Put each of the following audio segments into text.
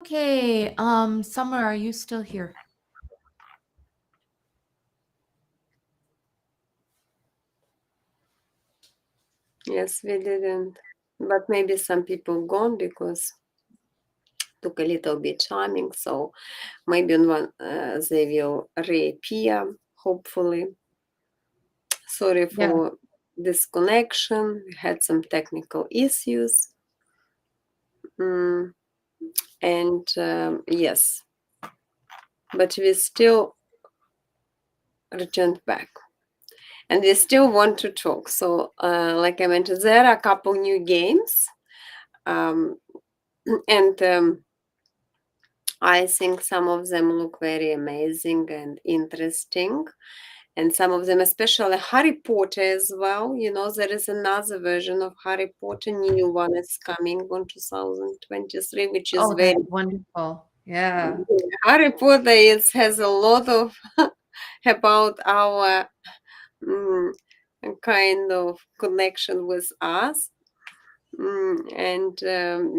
Okay, Summer, are you still here? Yes, we didn't. But maybe some people gone because took a little bit timing. So maybe on one they will reappear. Hopefully. Sorry Yeah. for disconnection. We had some technical issues. Mm, and yes, but we still returned back. And we still want to talk. So, like I mentioned, there are a couple new games. Um, and I think some of them look very amazing and interesting. And some of them, especially Harry Potter as well. You know, there is another version of Harry Potter, new one is coming on 2023, which is Oh, very that's wonderful. Yeah. Harry Potter has a lot of about our mm, kind of connection with us. And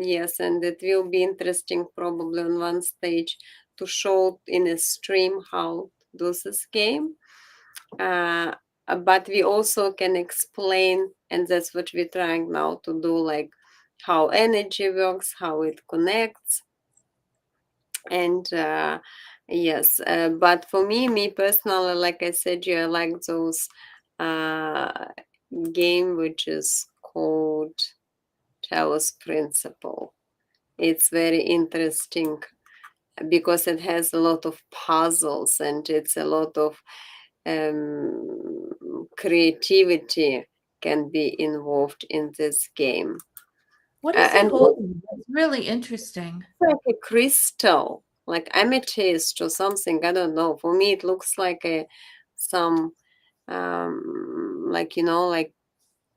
yes, and it will be interesting probably on one stage to show in a stream how to do this game. Uh, but we also can explain, and that's what we're trying now to do, like how energy works, how it connects, and yes. But for me personally, like I said, I like those uh, game which is called Taos Principle. It's very interesting because it has a lot of puzzles and it's a lot of creativity can be involved in this game. What is it And it's holding? It's really interesting. like a crystal, like amethyst or something. I don't know. For me, it looks like a some like like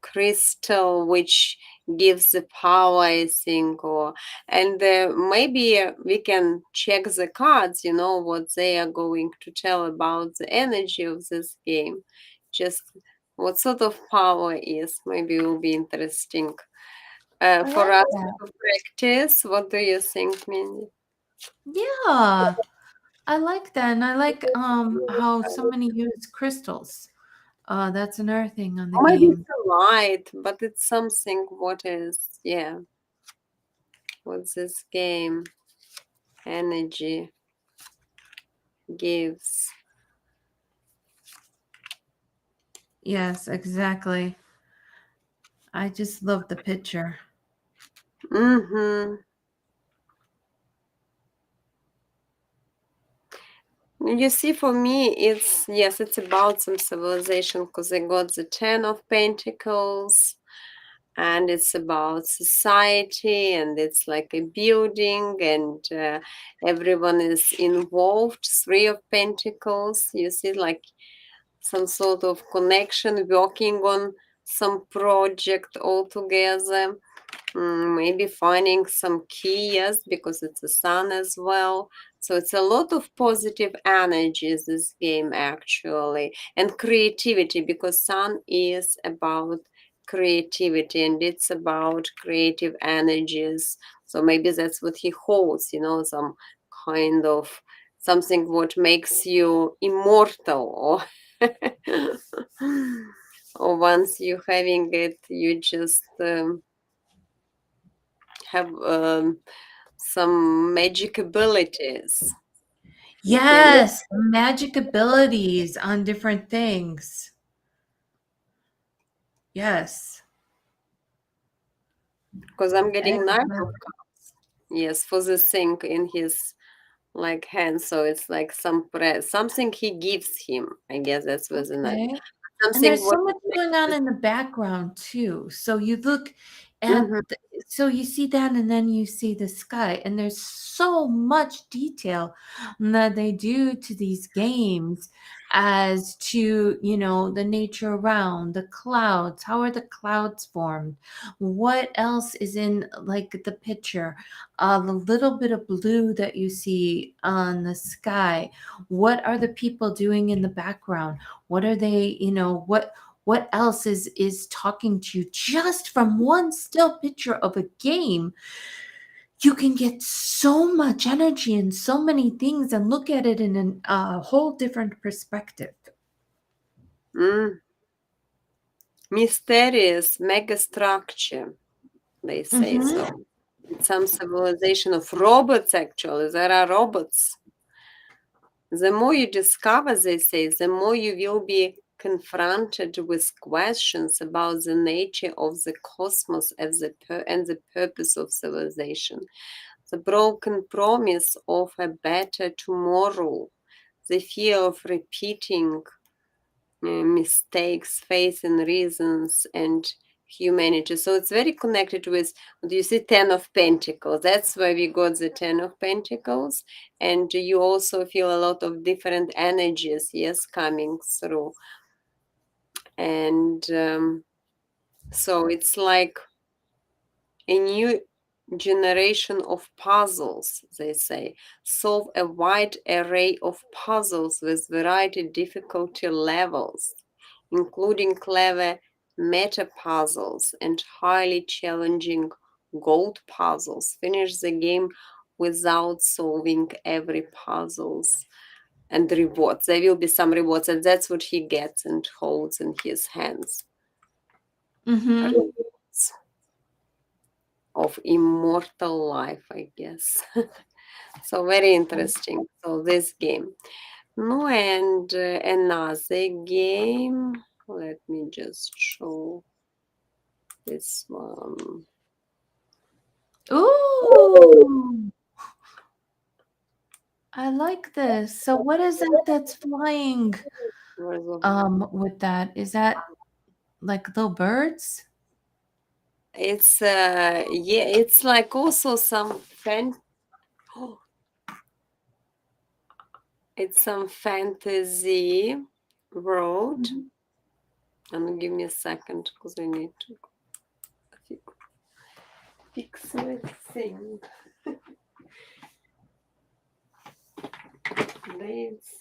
crystal which gives the power, I think. Or and maybe we can check the cards, what they are going to tell about the energy of this game, just what sort of power is. Maybe it will be interesting I for like us that. to practice. What do you think, Mindy? Yeah. I like that. And I like how so many use crystals. That's another thing on the Or maybe game. it's a light, but it's something what is, yeah, what this game energy gives. Yes, exactly. I just love the picture. Mm-hmm. You see, for me, it's yes, it's about some civilization because they got the Ten of Pentacles, and it's about society, and it's like a building, and everyone is involved. Three of Pentacles, you see, like some sort of connection, working on some project all together. Maybe finding some key, yes, because it's a sun as well. So it's a lot of positive energies, this game actually, and creativity, because sun is about creativity and it's about creative energies. So maybe that's what he holds, some kind of something what makes you immortal, or or once you having it, you just have some magic abilities. Maybe Yes, magic abilities on different things. Yes. because I'm getting knife of Exactly. cups. Yes, for the thing in his like hand. So it's like something he gives him. I guess that's was the knife. Okay. And Something there's what so much makes going on this. in the background too. So you look at Mhm. so you see that and then you see the sky and there's so much detail that they do to these games as to, the nature around, the clouds, how are the clouds formed? What else is in like the picture? The little bit of blue that you see on the sky. What are the people doing in the background? What are they, what else is talking to you just from one still picture of a game? you can get so much energy and so many things and look at it in a whole different perspective. Mm. Mysterious megastructure, they say Mm-hmm. so. It's some civilization of robots, actually. There are robots. The more you discover, they say, the more you will be confronted with questions about the nature of the cosmos and the purpose of civilization. The broken promise of a better tomorrow, the fear of repeating mistakes, faith in reasons, and humanity. So it's very connected with, do you see, Ten of Pentacles? That's why we got the Ten of Pentacles. And you also feel a lot of different energies, yes, coming through. And so it's like a new generation of puzzles, they say. Solve a wide array of puzzles with variety difficulty levels, including clever meta puzzles and highly challenging gold puzzles. Finish the game without solving every puzzles and rewards. There will be some rewards, and that's what he gets and holds in his hands. Mm-hmm. Rewards of immortal life, I guess. So very interesting. So this game. No, and another game. Let me just show this one. Ooh, I like this. So what is that that's flying Where's with that? Is that like little birds? It's yeah, it's like also some it's some fantasy world. Mhm. And give me a second because I need to fix my thing. This.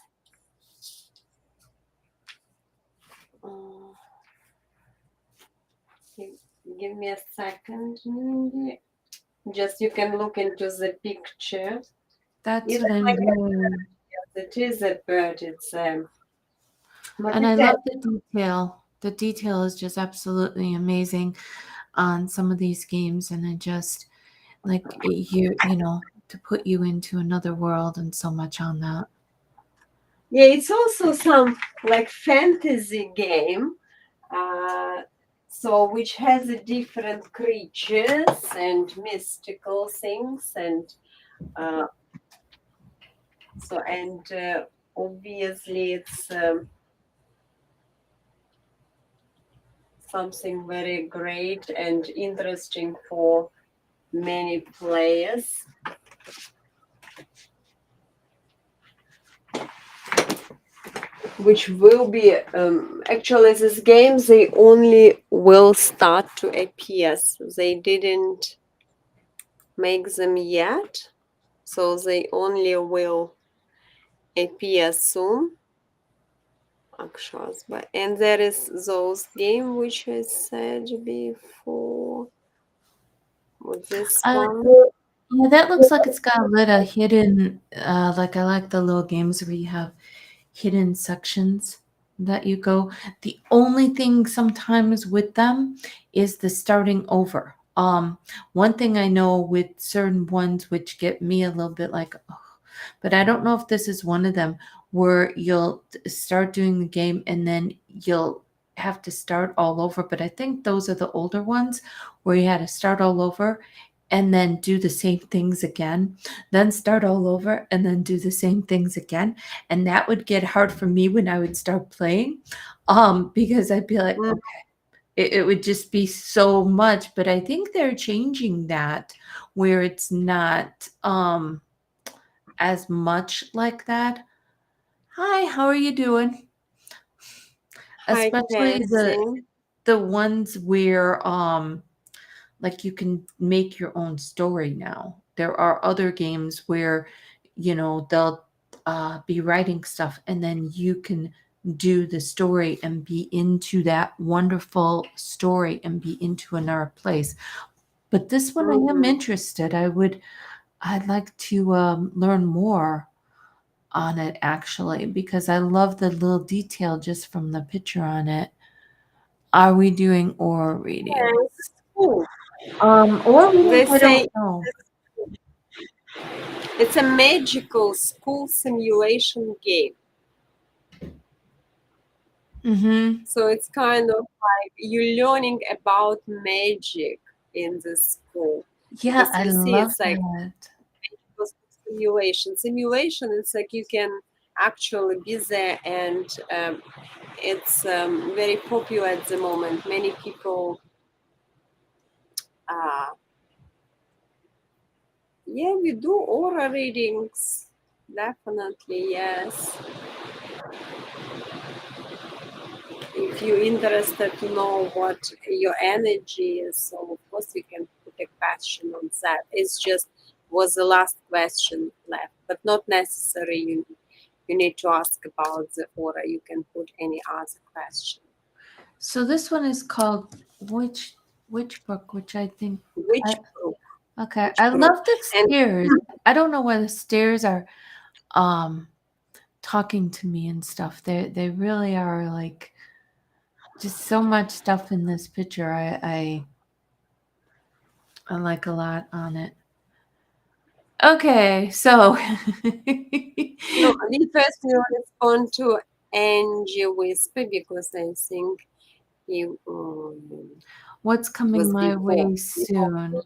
Uh, give me a second. Just you can look into the picture. That's It's what I'm like doing. it is a bird. It's but And I it's love the detail. The detail is just absolutely amazing on some of these games, and it just like you know, to put you into another world and so much on that. yeah, it's also some like fantasy game. Uh, so which has a different creatures and mystical things and uh, so and obviously it's something very great and interesting for many players, which will be actually these games they only will start to appear. So they didn't make them yet, so they only will appear soon. But and there is those game which I said before with this Uh, one. yeah, that looks like it's got a little hidden. Like I like the little games where you have hidden sections that you go. The only thing sometimes with them is the starting over. One thing I know with certain ones which get me a little bit like, oh, but I don't know if this is one of them where you'll start doing the game and then you'll have to start all over. But I think those are the older ones where you had to start all over and then do the same things again, then start all over and then do the same things again. And that would get hard for me when I would start playing, because I'd be like, Mm, okay, it would just be so much. But I think they're changing that where it's not as much like that. Hi, how are you doing? Hi, Especially Cassie. the ones where like you can make your own story now. There are other games where, you know, they'll be writing stuff and then you can do the story and be into that wonderful story and be into another place. But this one I am Mm-hmm. interested. I'd like to learn more on it actually because I love the little detail just from the picture on it. Are we doing aura readings? Yeah, it's cool. Aura readings, They I don't say know. it's a magical school simulation game. Mm-hmm. So it's kind of like you're learning about magic in the school Yeah, because I you see love it's like that. simulation. Simulation, it's like you can actually be there, and it's very popular at the moment. Many people, uh, yeah, we do aura readings. Definitely, yes. If you're interested to know what your energy is, so of course we can put a question on that. It's just was the last question left, but not necessary. You need to ask about the aura. You can put any other question. So this one is called which book, which I think I Which group? okay. Which I group? love the And stairs. I don't know why the stairs are um talking to me and stuff. They really are like just so much stuff in this picture. I like a lot on it. Okay, so no, we first will respond to Angie Whisper because I think he what's it coming was my before. way soon?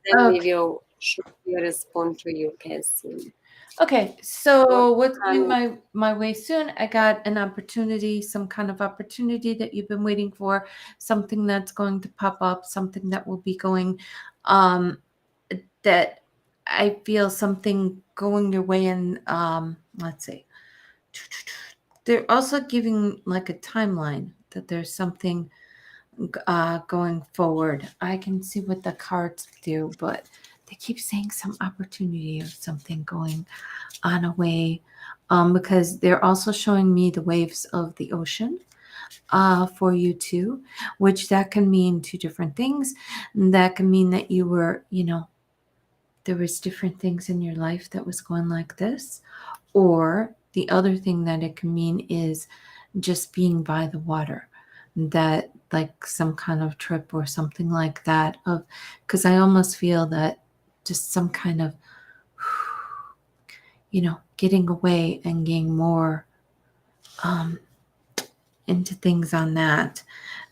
Then we Okay. will shortly respond to you, Cassie. Okay, What's so what's coming coming? my way soon? I got an opportunity, some kind of opportunity that you've been waiting for, something that's going to pop up, something that will be going, um, that I feel something going your way. And let's see, they're also giving like a timeline that there's something going forward. I can see what the cards do, but they keep saying some opportunity of something going on a way, because they're also showing me the waves of the ocean for you too, which that can mean two different things. That can mean that you were, there was different things in your life that was going like this, or the other thing that it can mean is just being by the water, that like some kind of trip or something like that, of because I almost feel that just some kind of getting away and getting more um, into things on that.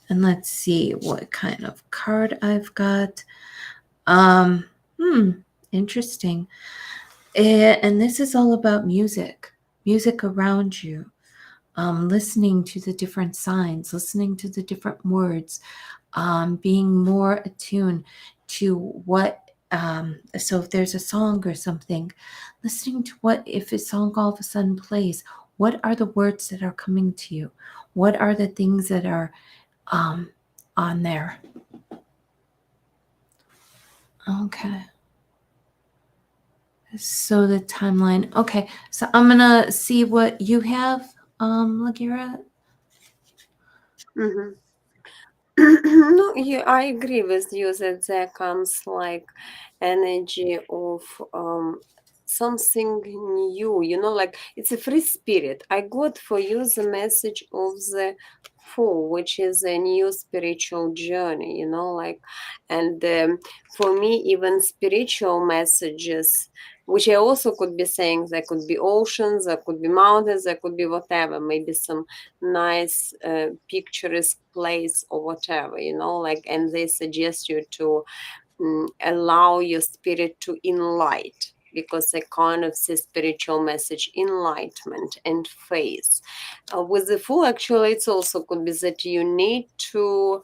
And let's see what kind of card I've got. Um, hmm, interesting. And this is all about music, music around you, listening to the different signs, listening to the different words, being more attuned to what. So if there's a song or something, listening to what, if a song all of a sudden plays, what are the words that are coming to you? What are the things that are um, on there? Okay. So the timeline. Okay. So I'm gonna see what you have, Lagira. Mhm. No, I agree with you that there comes like energy of something new, like it's a free spirit. I got for you the message of the Fool, which is a new spiritual journey, and for me, even spiritual messages, which I also could be saying, there could be oceans, there could be mountains, there could be whatever, maybe some nice picturesque place or whatever, and they suggest you to allow your spirit to enlight, because they kind of see spiritual message enlightenment and faith. With the Fool, actually, it's also could be that you need to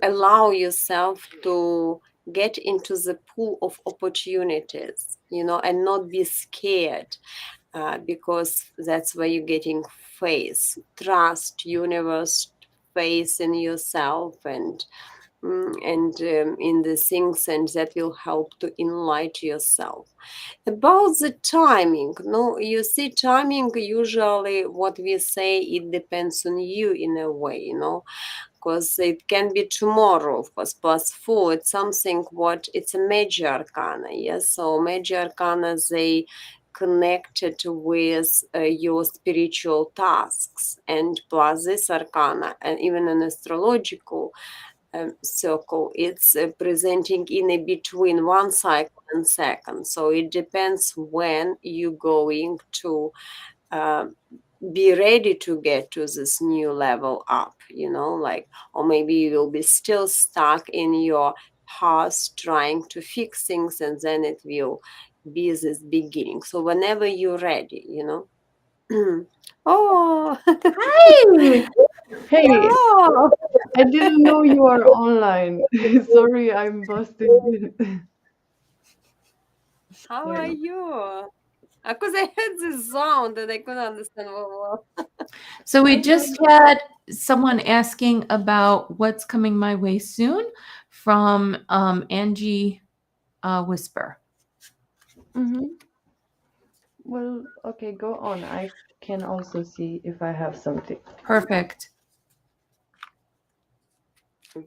allow yourself to get into the pool of opportunities, and not be scared, because that's where you're getting faith, trust, universe, faith in yourself, and in the things, and that will help to enlighten yourself. About the timing, no, you see, timing usually what we say, it depends on you in a way, because it can be tomorrow, of course, +4. It's something what it's a major arcana, yes. So major arcana, they connected with your spiritual tasks, and plus this arcana, and even an astrological circle, it's presenting in a between one cycle and second. So it depends when you're going to uh, be ready to get to this new level up, like, or maybe you will be still stuck in your past trying to fix things, and then it will be this beginning. So whenever you're ready. Oh, Hey, hey, hello. I didn't know you are online. Sorry, I'm busted in. How are Sorry. you? Because I heard this sound and I couldn't understand what was. So we I'm just fine. had someone asking about what's coming my way soon from Angie Whisper. Mm-hmm. Well, okay, go on. I can also see if I have something. Perfect.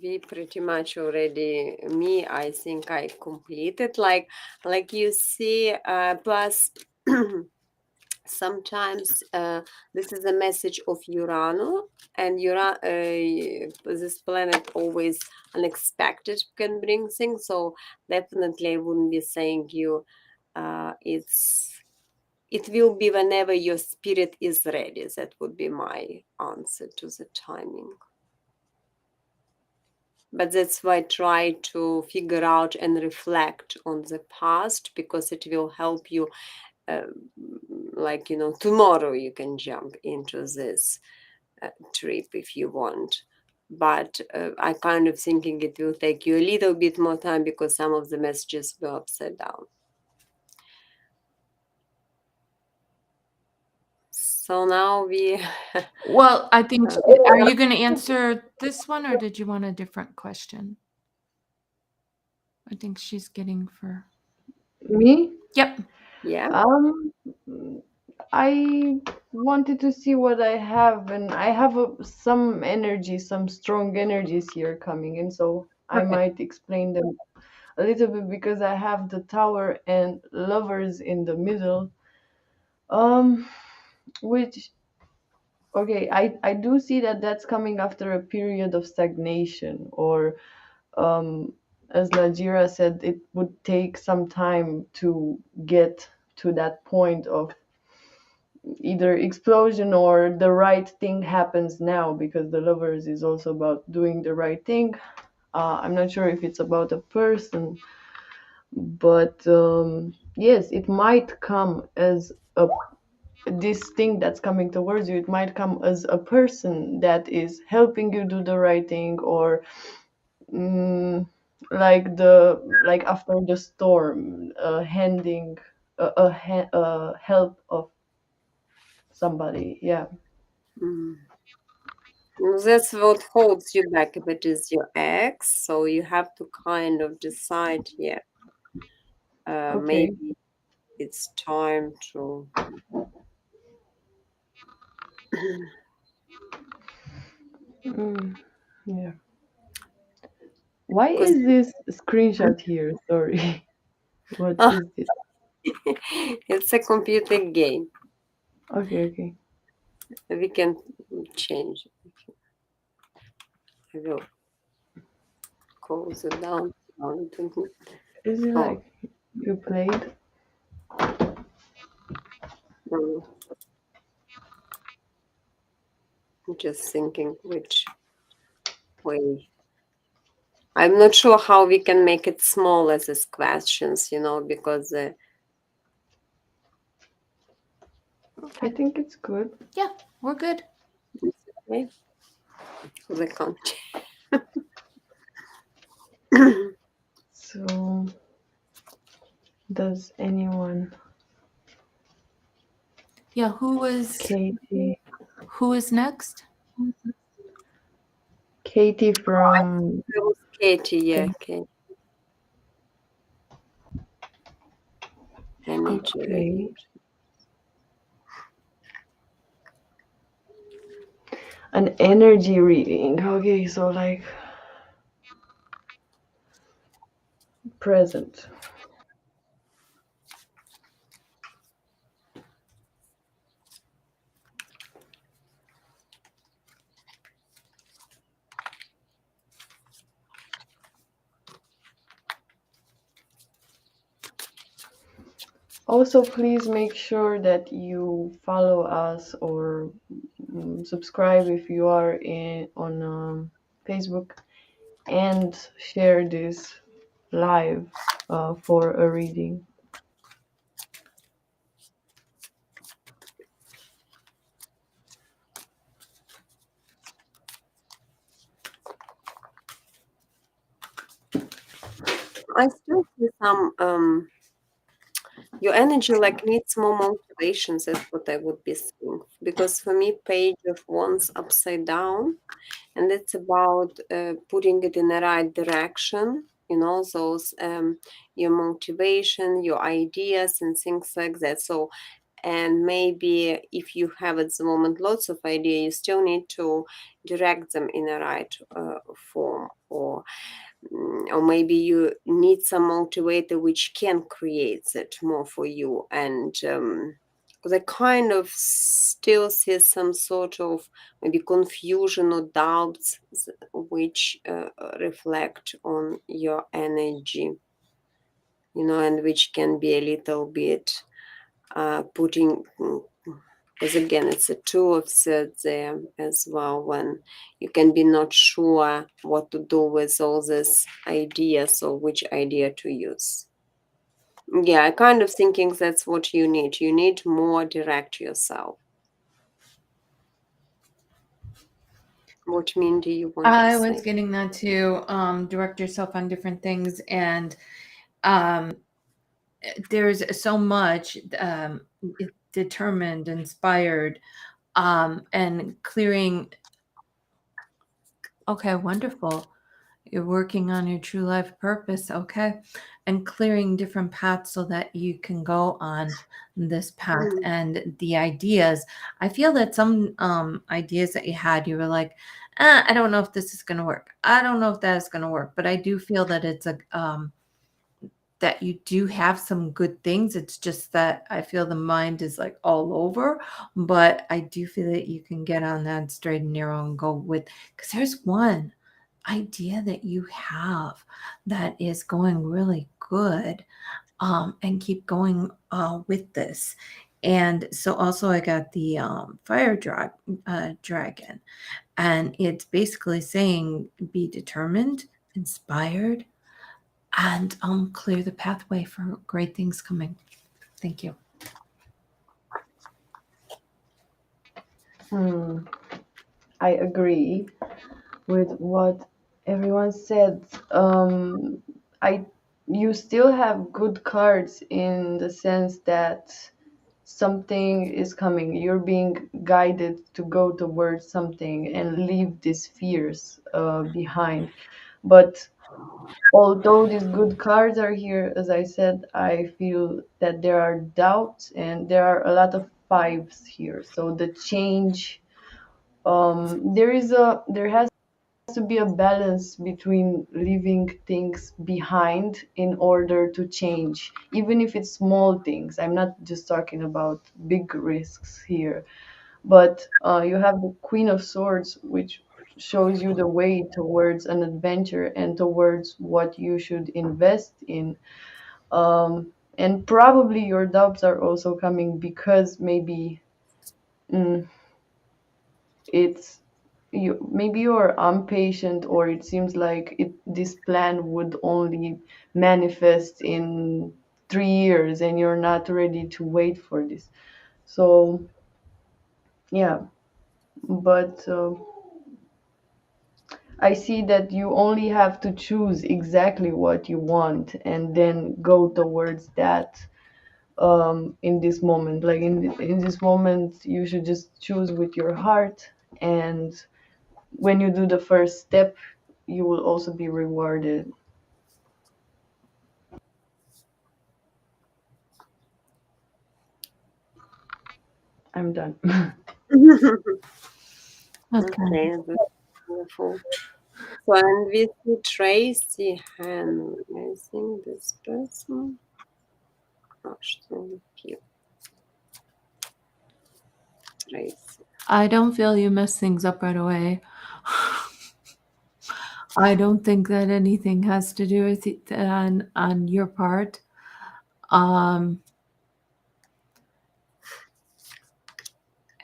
We pretty much already, me, I think I completed. Like you see, plus sometimes this is a message of Urano, and this planet always unexpected can bring things. So definitely, I wouldn't be saying you. It will be whenever your spirit is ready. That would be my answer to the timing. But that's why I try to figure out and reflect on the past, because it will help you. Uh, like, tomorrow you can jump into this trip if you want. But I kind of thinking it will take you a little bit more time, because some of the messages were upside down. So now we. Well, I think, uh, are you going to answer this one or did you want a different question? I think she's getting for. Me? Yep. yeah. Um, I wanted to see what I have, and I have some energy, some strong energies here coming in, so I Perfect. might explain them a little bit because I have the Tower and Lovers in the middle. Um, which okay, I do see that that's coming after a period of stagnation, or as Lajira said, it would take some time to get to that point of either explosion or the right thing happens now, because the Lovers is also about doing the right thing. I'm not sure if it's about a person, but yes, it might come as a this thing that's coming towards you. It might come as a person that is helping you do the right thing, or mm, like after the storm, handing a help of somebody. Yeah. Mm. That's what holds you back if it is your ex. So you have to kind of decide, yeah, Okay. maybe it's time to. Mm, yeah. Why Because is this screenshot here? Sorry. What is this? it's a computer game. Okay, okay. We can change. I will close it down. Is it Oh, like you played? no, I'm just thinking which way. I'm not sure how we can make it small as these questions, because I Okay. think it's good. Yeah, we're good. okay, they can't. So, does anyone? Yeah, Katie. who is next? Katie from. That was Katie, yeah, Okay. Katie. Energy. Okay. An energy reading. Okay, so like present. Also, please make sure that you follow us or subscribe if you are on Facebook and share this live for a reading. I still see some your energy like needs more motivations. That's what I would be saying. Because for me, page of wands upside down, and it's about putting it in the right direction. You know, those your motivation, your ideas, and things like that. So, and maybe if you have at the moment lots of ideas, you still need to direct them in a right form, or maybe you need some motivator which can create it more for you. And the kind of still see some sort of maybe confusion or doubts which reflect on your energy, you know, and which can be a little bit putting, because again it's a two of swords there as well, when you can be not sure what to do with all these ideas or which idea to use. Yeah, I kind of thinking that's what you need more direct yourself. What mean do you want to I was say? getting that to direct yourself on different things, and um, there's so much determined, inspired, and clearing. Okay, wonderful. You're working on your true life purpose, okay? And clearing different paths so that you can go on this path. Mm. And the ideas, I feel that some ideas that you had, you were like, I don't know if this is going to work. I don't know if that is going to work. But I do feel that it's a that you do have some good things. It's just that I feel the mind is like all over, but I do feel that you can get on that straight and narrow and go with, because there's one idea that you have that is going really good, and keep going with this. And so also I got the dragon, and it's basically saying be determined, inspired, and clear the pathway for great things coming. Thank you. Hmm, I agree with what everyone said. I You still have good cards in the sense that something is coming. You're being guided to go towards something and leave these fears behind. But although these good cards are here, as I said, I feel that there are doubts and there are a lot of vibes here. So the change, there has to be a balance between leaving things behind in order to change, even if it's small things. I'm not just talking about big risks here, but you have the Queen of Swords, which shows you the way towards an adventure and towards what you should invest in. And probably your doubts are also coming because maybe mm, it's maybe you're impatient, or it seems like this plan would only manifest in 3 years and you're not ready to wait for this. So yeah, but I see that you only have to choose exactly what you want and then go towards that. In this moment, like in this moment, you should just choose with your heart, and when you do the first step, you will also be rewarded. I'm done. Okay. Okay, that's wonderful. So, and we see Tracy Han. I think this person. Oh, что ли пил? Tracy. I don't feel you mess things up right away. I don't think that anything has to do with it on your part. Um,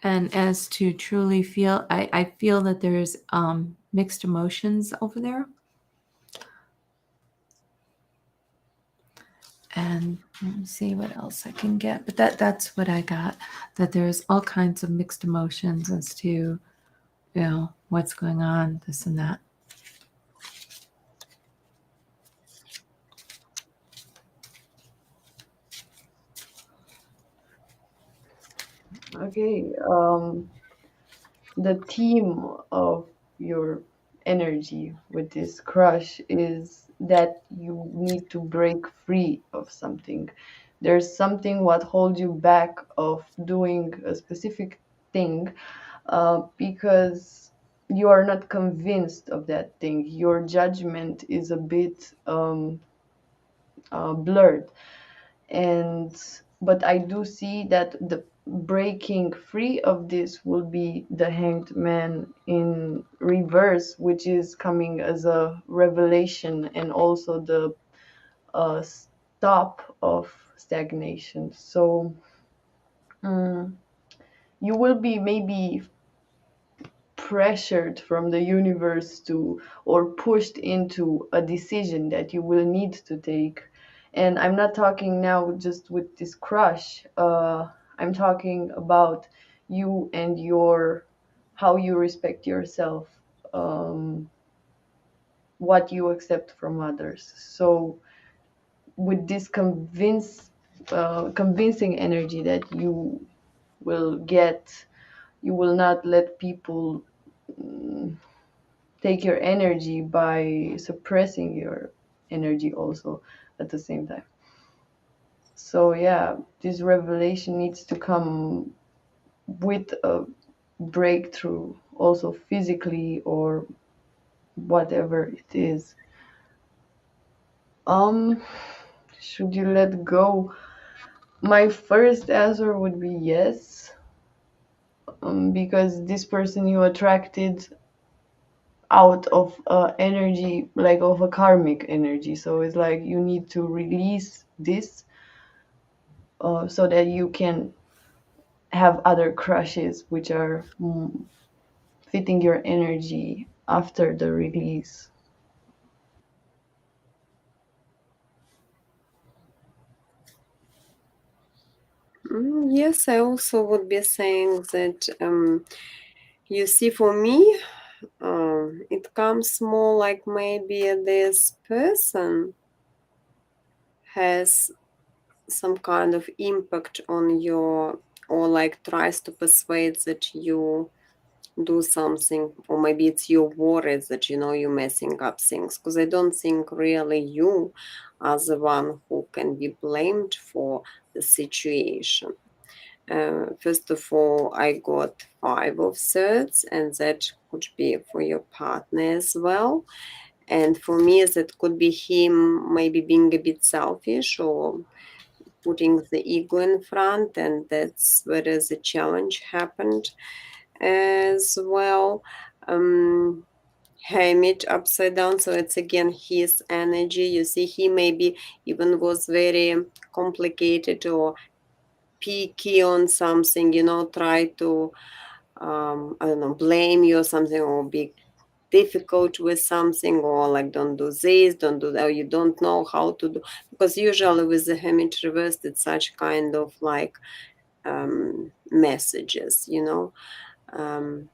and as to truly feel, I feel that there's mixed emotions over there. And let me see what else I can get. But that's what I got. That there's all kinds of mixed emotions as to, what's going on, this and that. Okay. The theme of your energy with this crush is that you need to break free of something. There's something what holds you back of doing a specific thing, because you are not convinced of that thing. Your judgment is a bit blurred. And but I do see that the breaking free of this will be the Hanged Man in reverse, which is coming as a revelation, and also the stop of stagnation. So mm, you will be maybe pressured from the universe to, or pushed into a decision that you will need to take. And I'm not talking now just with this crush, I'm talking about you and your, how you respect yourself, um, what you accept from others. So with this convincing energy that you will get, you will not let people take your energy by suppressing your energy also at the same time. So yeah, this revelation needs to come with a breakthrough, also physically or whatever it is. um should you let go? My first answer would be yes, because this person you attracted out of energy, like of a karmic energy. So it's like you need to release this, so that you can have other crushes which are fitting your energy after the release. Yes, I also would be saying that you see, for me, it comes more like maybe this person has some kind of impact on your, or like tries to persuade that you do something, or maybe it's your worries that you're messing up things, because I don't think really you are the one who can be blamed for the situation. First of all, I got 5 of thirds, and that could be for your partner as well. And for me, that could be him maybe being a bit selfish or putting the ego in front, and that's where the challenge happened as well. Um, Hermit upside down, so it's again his energy. You see, he maybe even was very complicated or picky on something, try to, I don't know, blame you or something, or be difficult with something, or like, don't do this, don't do that, or you don't know how to do. Because usually with the Hermit reversed, it's such kind of like messages, Um,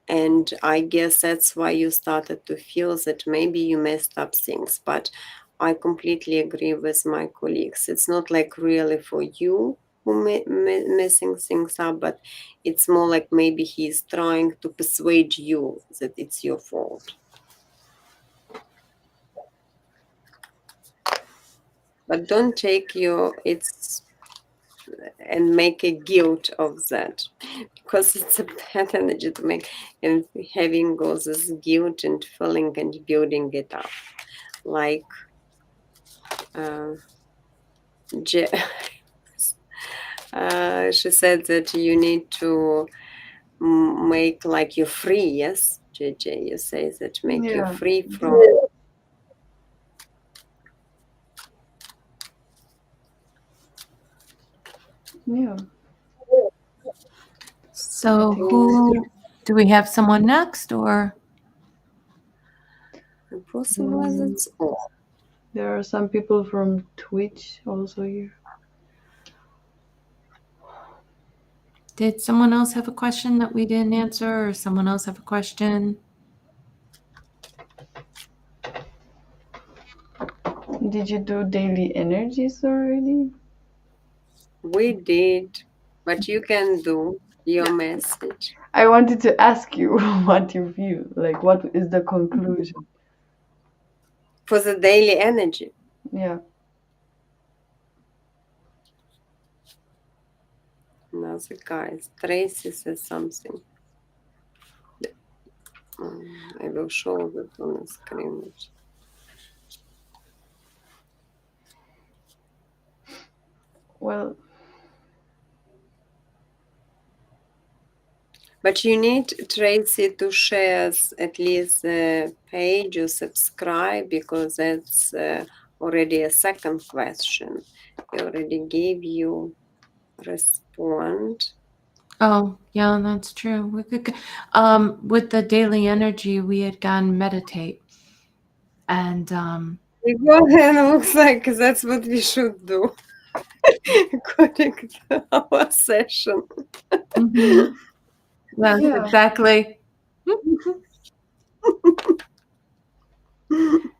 and I guess that's why you started to feel that maybe you messed up things. But I completely agree with my colleagues. It's not like really for you who messing things up, but it's more like maybe he's trying to persuade you that it's your fault. But don't take it's and make a guilt of that, because it's a bad energy to make, and having all this guilt and feeling and building it up. Like uh, Je- she said that you need to make like you free. Yes, JJ, you say that make you Yeah. free from. Yeah. I So think that's who true. do we have someone next or Possible Mm, that's all. there are some people from Twitch also here. did someone else have a question that we didn't answer or someone else have a question? Did you do daily energies already? We did, but you can do your message I wanted to ask you what you feel. Like, what is the conclusion? for the daily energy. Yeah. Now the guys, Tracy says something. I will show that on the screen. Well, But you need Tracy to share at least the page or subscribe, because that's already a second question. He already gave you respond. Oh, yeah, that's true. We could with the daily energy we had gone meditate and It looks like that's what we should do according to our session. mhm, yes, yeah. exactly.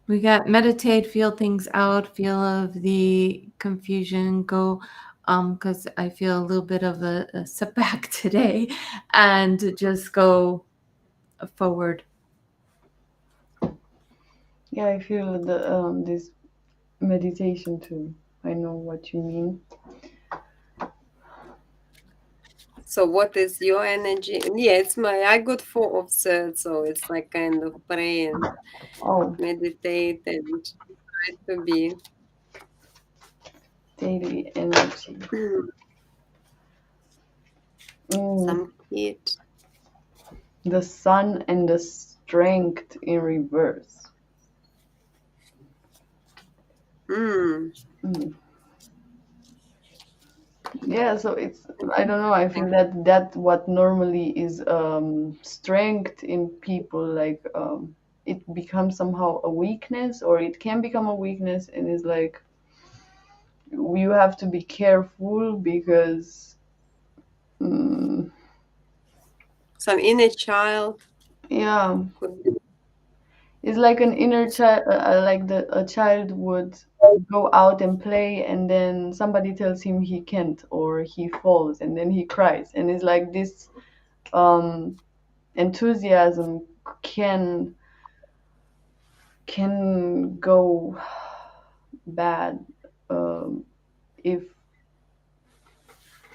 We got meditate, feel things out, feel of the confusion go, because I feel a little bit of a setback today, and just go forward. Yeah, I feel the this meditation too. I know what you mean. So what is your energy? Yeah, it's I got four of thirds, so it's like kind of pray and Oh, meditate and try to be daily energy. Mm, some kid. the sun and the strength in reverse. Mm. Mm. Yeah, so it's I don't know. I feel that what normally is strength in people, like it becomes somehow a weakness, or it can become a weakness, and it's like you have to be careful because mm, Some inner child yeah, could be. it's like an inner child, like the a child would go out and play, and then somebody tells him he can't, or he falls, and then he cries, and it's like this um enthusiasm can go bad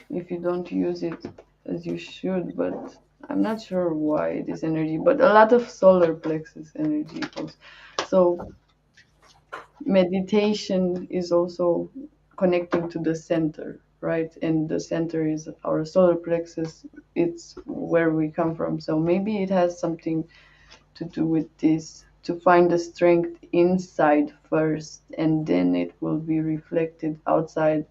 if you don't use it as you should. But I'm not sure why this energy, but a lot of solar plexus energy goes. So meditation is also connecting to the center, right? And the center is our solar plexus. It's where we come from. So maybe it has something to do with this, to find the strength inside first, and then it will be reflected outside.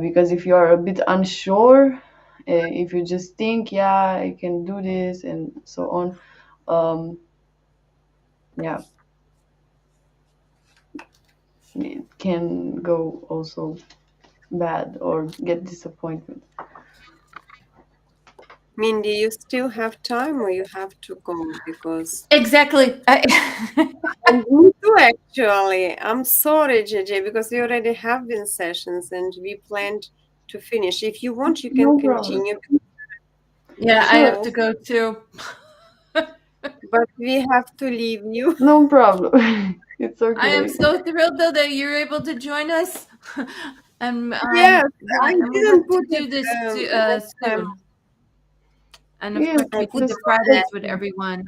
Because if you are a bit unsure, if you just think, yeah, I can do this, and so on, um, yeah, it can go also bad or get disappointment. Mindy, you still have time or you have to go? Because Exactly. and me too, actually. I'm sorry, JJ, because we already have been sessions and we planned to finish. If you want, you can No problem. continue. Yeah, I have Sure, to go too. But we have to leave you. no problem. It's I am okay. so thrilled though that you're able to join us. And Yes, yeah, I and we didn't hope put to it do this next time. soon. And of Yes, course, I we put see because the it on Fridays with everyone.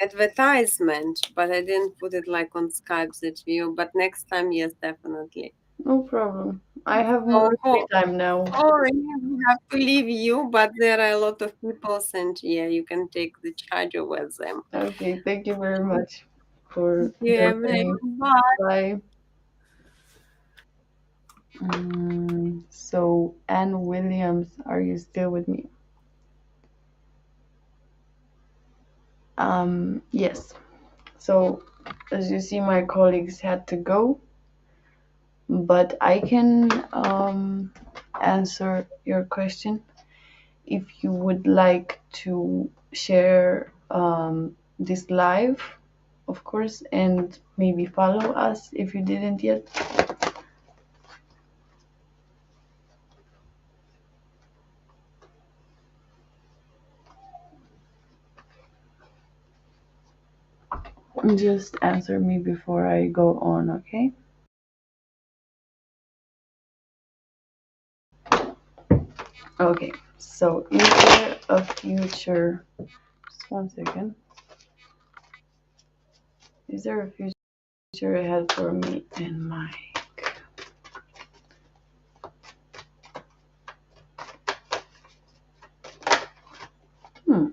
advertisement, but I didn't put it like on Skype that view. But next time, yes, definitely. no problem. I have So, more free time now. sorry, we have to leave you, but there are a lot of people, and yeah, you can take the charge over them. Okay, thank you very much for Thank you, helping me. everyone. Bye. Bye. So, Anne Williams, are you still with me? Yes. So, as you see, my colleagues had to go, but I can answer your question if you would like to share this live, of course, and maybe follow us if you didn't yet. Just answer me before I go on, okay? Okay, so is there a future? Just one second. Is there a future ahead for me and Mike? Hmm.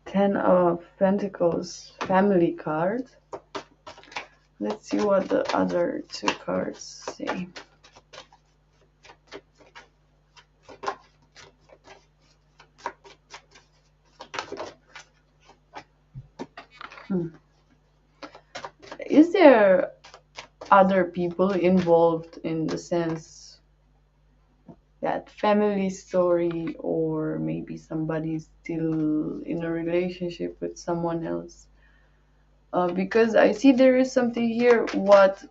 Ten of Pentacles family card. Let's see what the other two cards say. Hmm. Is there other people involved in the sense that family story, or maybe somebody's still in a relationship with someone else? Because I see there is something here what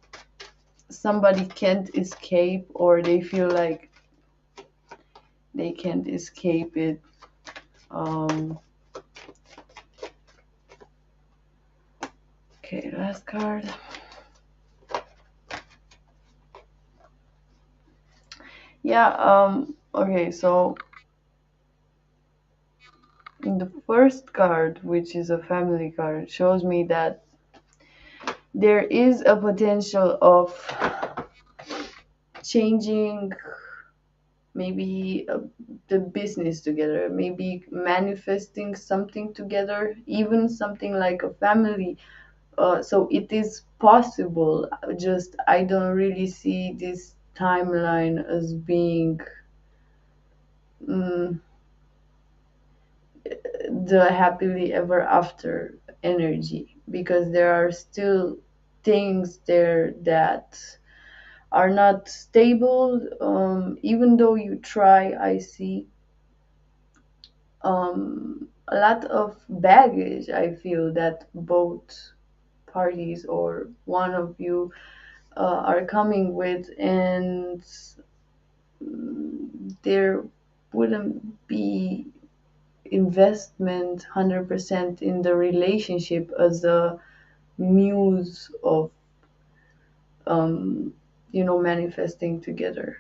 somebody can't escape, or they feel like they can't escape it. Um, okay, last card. Yeah, okay, so in the first card, which is a family card, shows me that there is a potential of changing maybe the business together, maybe manifesting something together, even something like a family. So it is possible. Just I don't really see this timeline as being mm, the happily ever after energy, because there are still things there that are not stable. Even though you try, I see a lot of baggage. I feel that both parties or one of you are coming with, and there wouldn't be investment 100% in the relationship as a muse of um, manifesting together,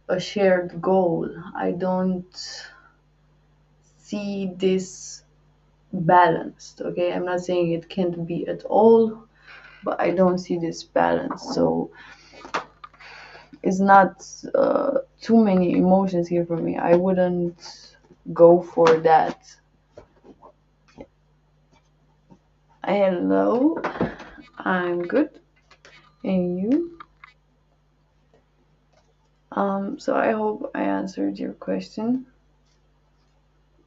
a shared goal. I don't see this balanced. Okay, I'm not saying it can't be at all, but I don't see this balance. So it's not too many emotions here for me. I wouldn't go for that. Hello, I'm good. And you? So I hope I answered your question.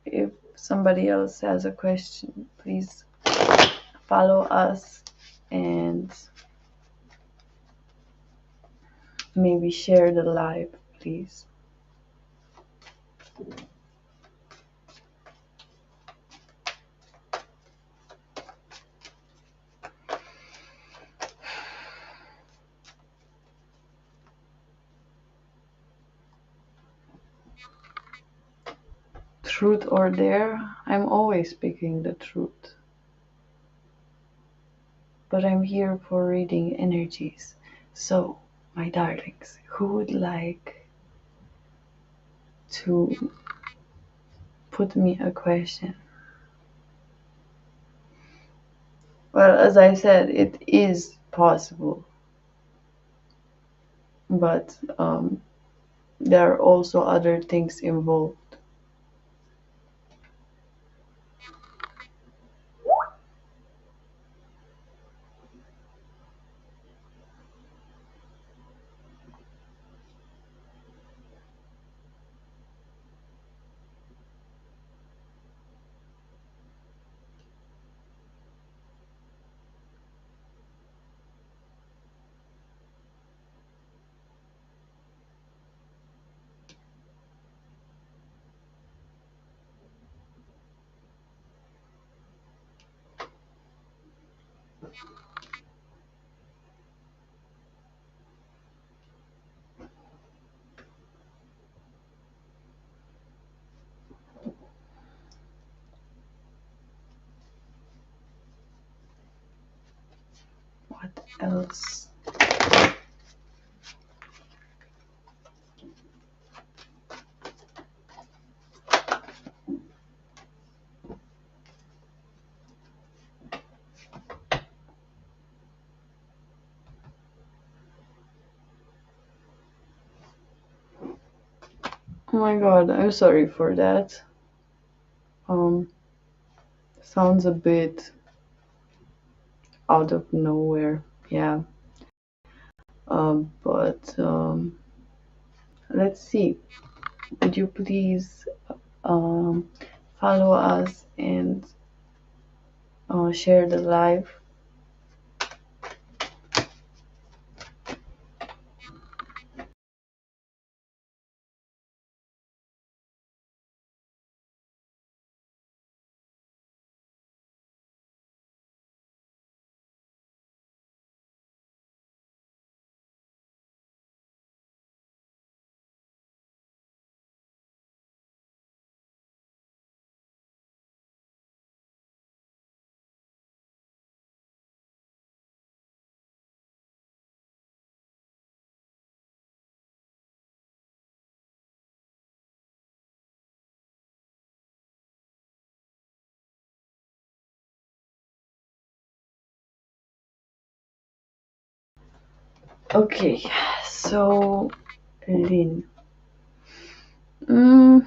If somebody else has a question, please follow us and maybe share the live, please. Truth or dare, I'm always speaking the truth. But I'm here for reading energies. So, my darlings, who would like to put me a question? Well, as I said, it is possible, but there are also other things involved. What else? Oh my god, I'm sorry for that. Um, Sounds a bit out of nowhere. Yeah. But let's see. Would you please um, follow us and share the live? Okay, so Lynn. Mm,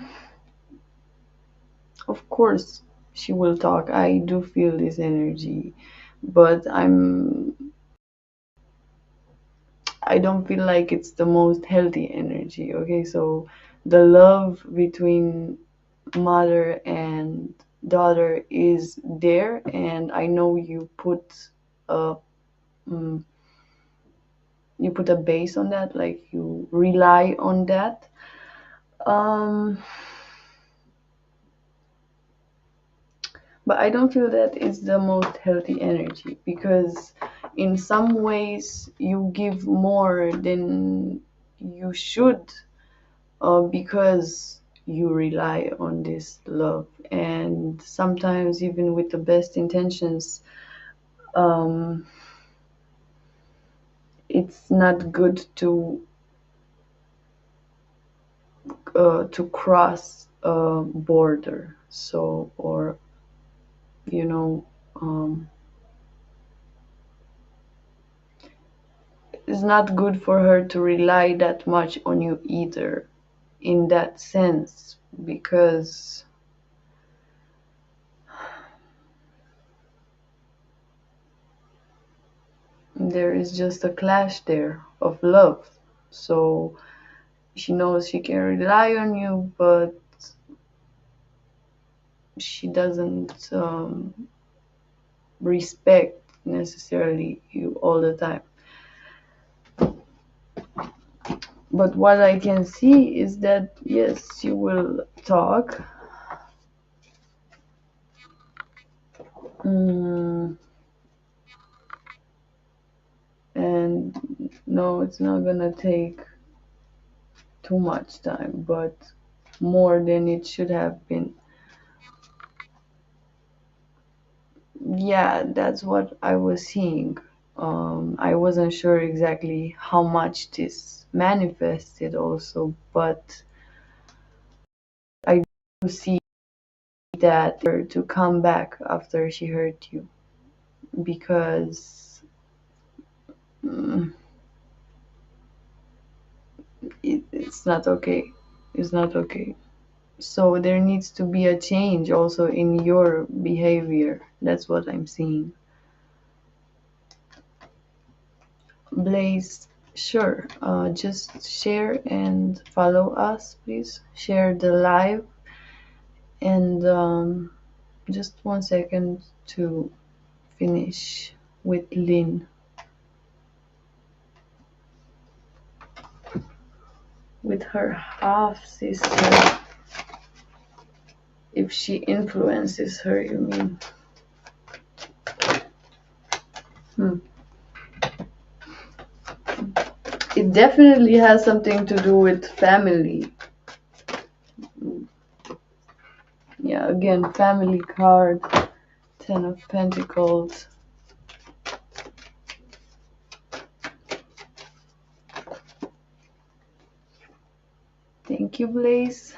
of course, she will talk. I do feel this energy, but I don't feel like it's the most healthy energy. Okay, so the love between mother and daughter is there, and I know a mm, you put a base on that, like you rely on that. Um, but I don't feel that it's the most healthy energy because in some ways you give more than you should because you rely on this love. And sometimes, even with the best intentions, um, it's not good to cross a border. So, or you know, um, it's not good for her to rely that much on you either, in that sense, because there is just a clash there of love. So she knows she can rely on you, but she doesn't respect necessarily you all the time. But what I can see is that yes, she will talk. Mm, and no, it's not gonna take too much time, but more than it should have been. Yeah, that's what I was seeing. I wasn't sure exactly how much this manifested also, but I do see that to come back after she hurt you because mm, it's not okay. It's not okay. So there needs to be a change also in your behavior. That's what I'm seeing. Blaze, sure. Just share and follow us, please. Share the live and just 1 second to finish with Lynn, with her half sister. If she influences her, you mean? Hmm. It definitely has something to do with family. Yeah, again, family card, Ten of Pentacles. Thank you, Blaze.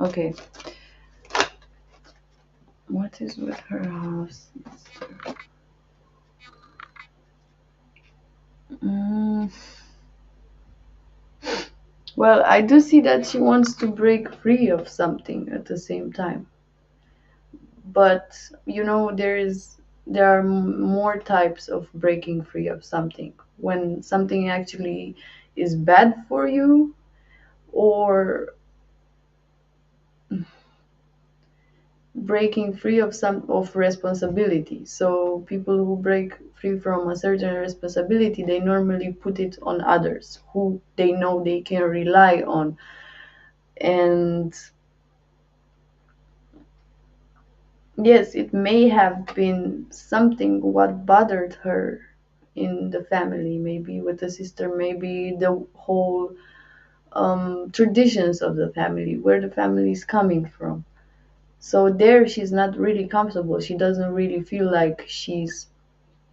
Okay. What is with her house? Mm, well, I do see that she wants to break free of something at the same time. But there are more types of breaking free of something. When something actually is bad for you, or breaking free of some of responsibility. So people who break free from a certain responsibility, they normally put it on others who they know they can rely on. And yes, it may have been something what bothered her in the family, maybe with the sister, maybe the whole traditions of the family, where the family is coming from. So there she's not really comfortable. She doesn't really feel like she's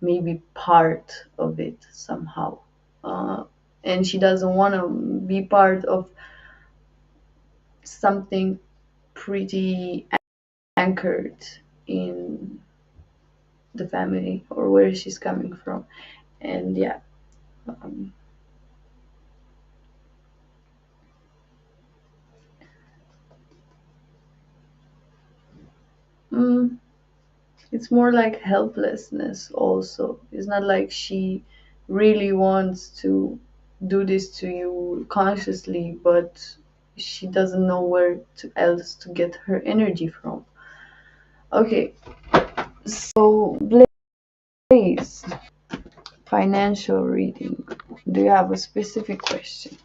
maybe part of it somehow. Uh, and she doesn't want to be part of something pretty anchored in the family or where she's coming from. And yeah, um, mm, it's more like helplessness also. It's not like she really wants to do this to you consciously, but she doesn't know where to else to get her energy from. Okay, so Blaze, financial reading. Do you have a specific question?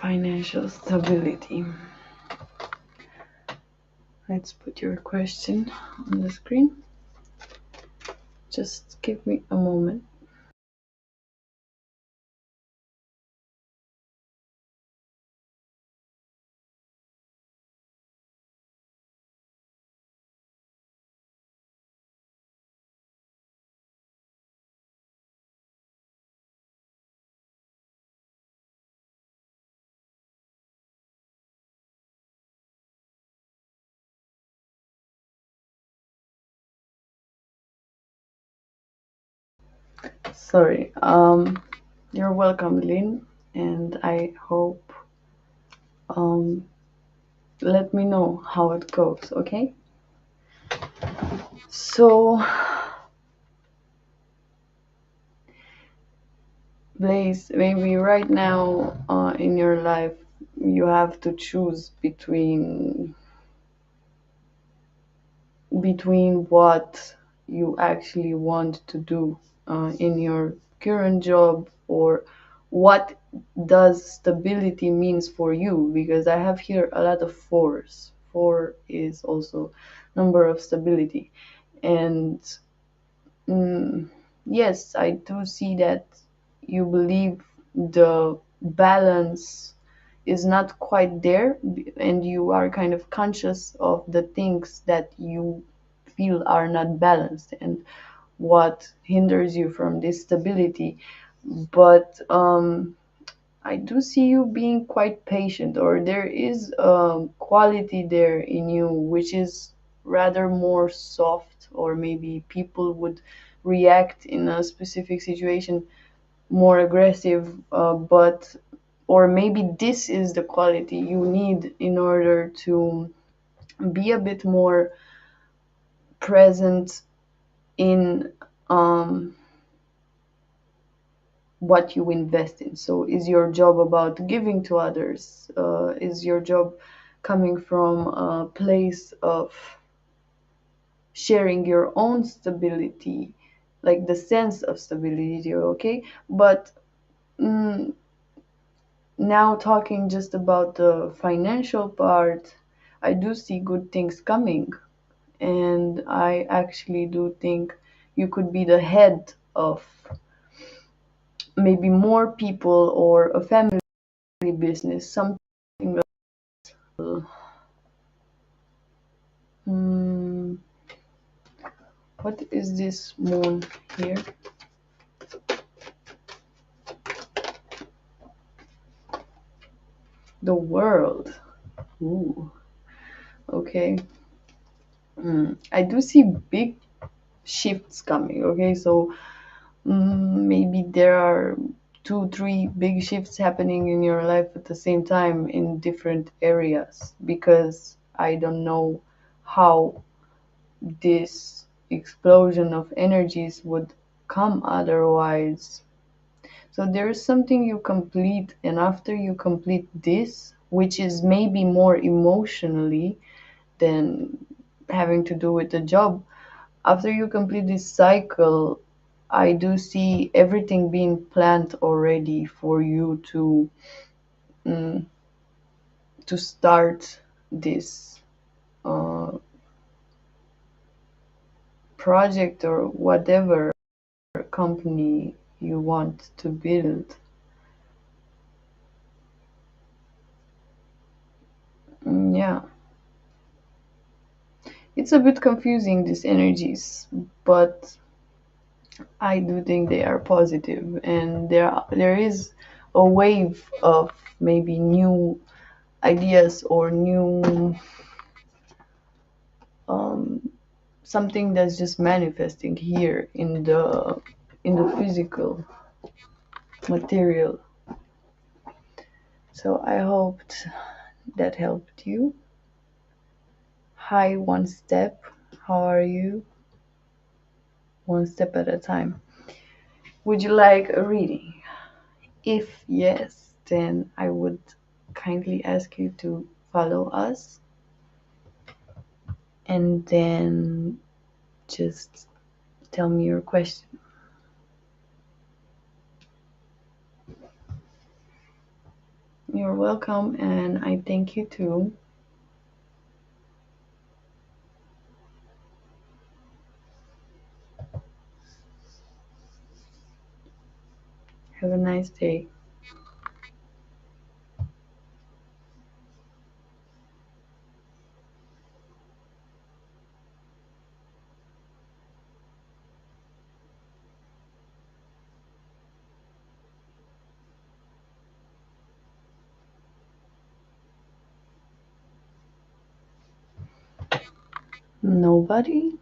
Financial stability. Let's put your question on the screen. Just give me a moment. Sorry. You're welcome, Lynn, and I hope um let me know how it goes, okay? So, Blaze, maybe right now in your life you have to choose between between what you actually want to do in your current job, or what does stability means for you, because I have here a lot of fours. Four is also number of stability. And mm, yes, I do see that you believe the balance is not quite there, and you are kind of conscious of the things that you feel are not balanced and what hinders you from this stability. But I do see you being quite patient, or there is a quality there in you which is rather more soft, or maybe people would react in a specific situation more aggressive, but or maybe this is the quality you need in order to be a bit more present in what you invest in. So, is your job about giving to others? Is your job coming from a place of sharing your own stability, like the sense of stability? Okay, but mm, now talking just about the financial part, I do see good things coming, and I actually do think you could be the head of maybe more people or a family business, something like, mm, what is this moon here? The world. Ooh, okay. I do see big shifts coming. Okay, so maybe there are two, three big shifts happening in your life at the same time in different areas, because I don't know how this explosion of energies would come otherwise. So there is something you complete, and after you complete this, which is maybe more emotionally than having to do with the job, after you complete this cycle, I do see everything being planned already for you mm, to start this uh, project or whatever company you want to build. Yeah, it's a bit confusing, these energies, but I do think they are positive, and there is a wave of maybe new ideas or new um, something that's just manifesting here in the physical material. So I hoped that helped you. Hi, one step. How are you? One step at a time. Would you like a reading? If yes, then I would kindly ask you to follow us, and then just tell me your question. You're welcome, and I thank you too. Have a nice day. Nobody?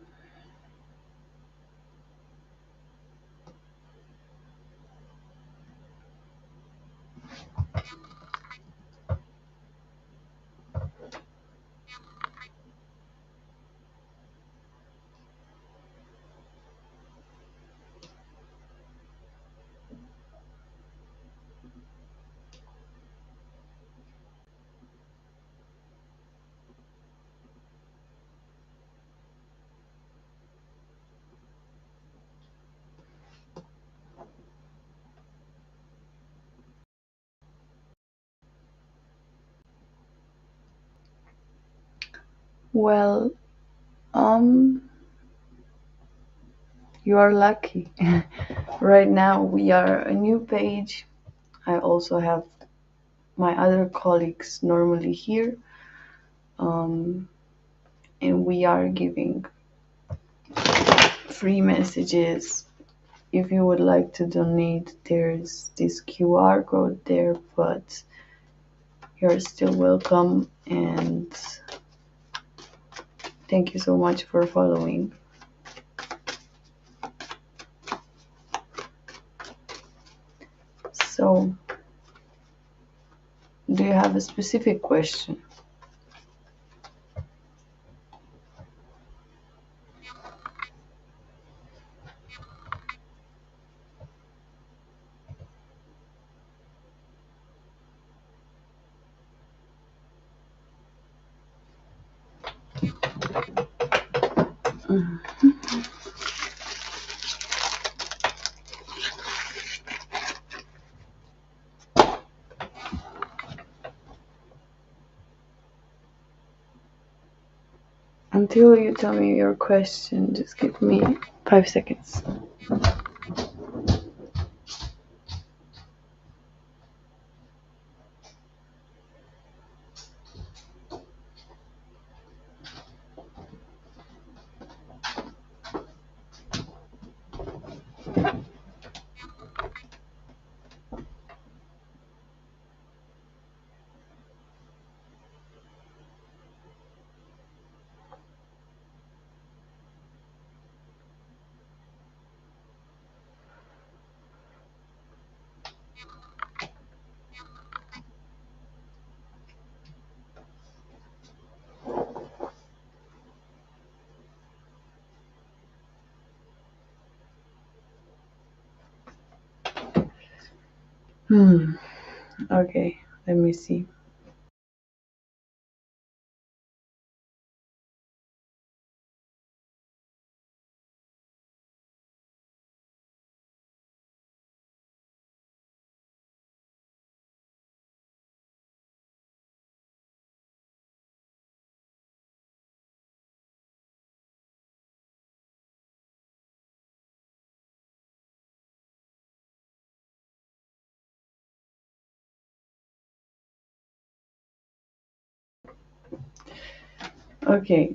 Well, um, you are lucky. Right now, we are a new page. I also have my other colleagues normally here, um, and we are giving free messages. If you would like to donate, there's this QR code there, but you're still welcome. And thank you so much for following. So, do you have a specific question? Until you tell me your question, just give me 5 seconds. Hmm. Okay, let me see. Okay,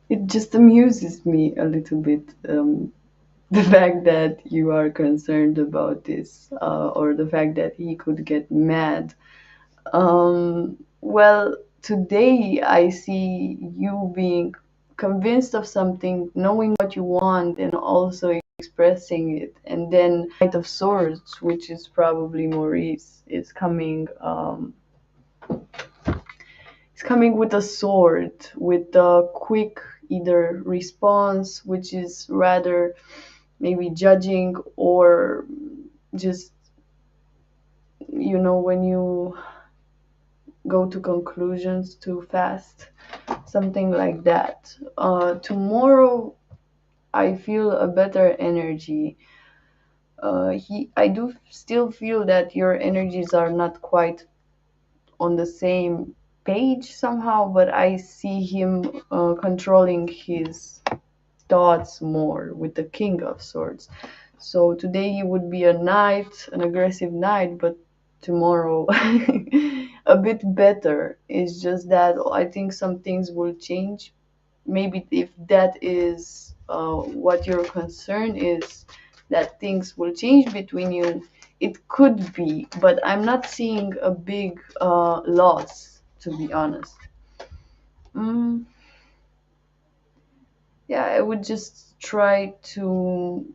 it just amuses me a little bit, the fact that you are concerned about this, or the fact that he could get mad. Well, today I see you being convinced of something, knowing what you want, and also expressing it. And then Knight of Swords, which is probably Maurice, is coming. He's coming with a sword, with a quick either response, which is rather maybe judging, or just when you go to conclusions too fast, something like that. Tomorrow I feel a better energy. I do still feel that your energies are not quite on the same page somehow, but I see him controlling his thoughts more with the King of Swords. So today he would be a knight, an aggressive knight, but tomorrow a bit better. It's just that I think some things will change. Maybe if that is what your concern is, that things will change between you, it could be, but I'm not seeing a big loss, to be honest. Mm, yeah, I would just try to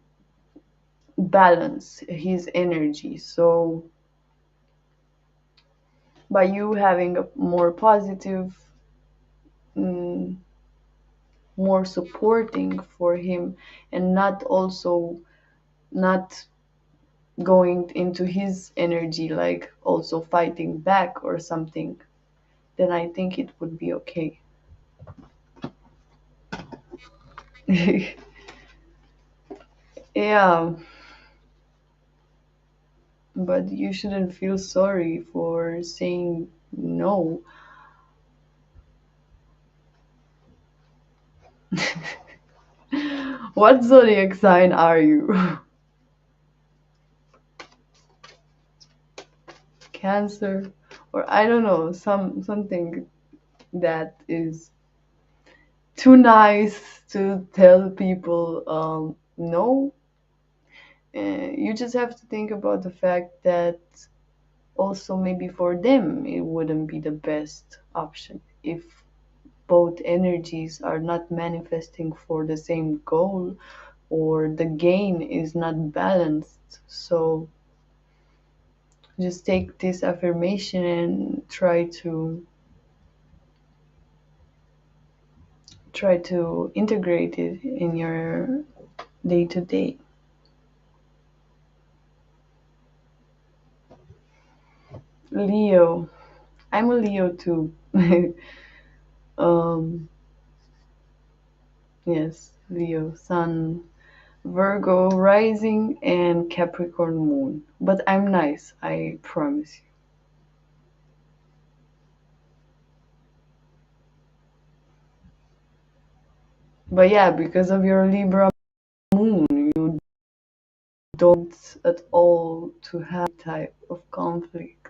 balance his energy. So by you having a more positive, mm, more supporting for him, and not also not going into his energy, like also fighting back or something, then I think it would be okay. Yeah, but you shouldn't feel sorry for saying no. What zodiac sign are you? Cancer, or I don't know, something that is too nice to tell people no. You just have to think about the fact that also maybe for them it wouldn't be the best option if both energies are not manifesting for the same goal or the gain is not balanced. So just take this affirmation and try to integrate it in your day to day. Leo. I'm a Leo too. um yes, Leo sun, Virgo rising, and Capricorn moon. But I'm nice, I promise you. But yeah, because of your Libra moon, you don't at all to have type of conflict.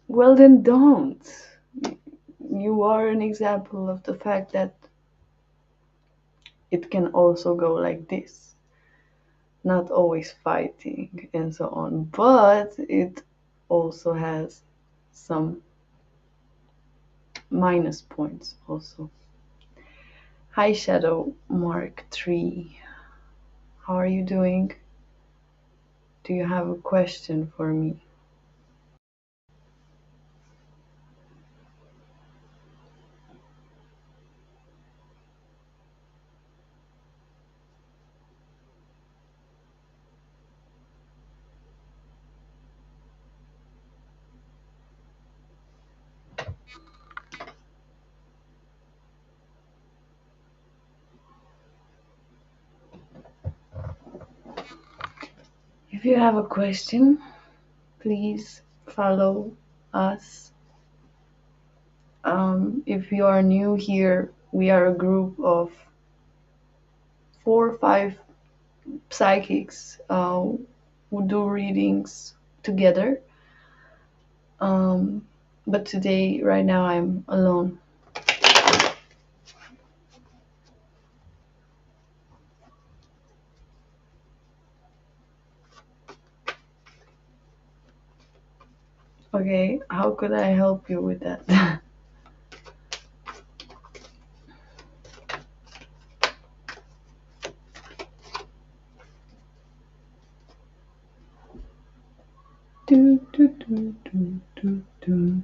Well, then don't. You are an example of the fact that it can also go like this, not always fighting and so on, but it also has some minus points also. Hi Shadow Mark 3. How are you doing? Do you have a question for me? If you have a question, please follow us. If you are new here, we are a group of 4 or 5 psychics who do readings together. Um, but today, right now, I'm alone. Okay, how could I help you with that? Do, do, do, do, do, do.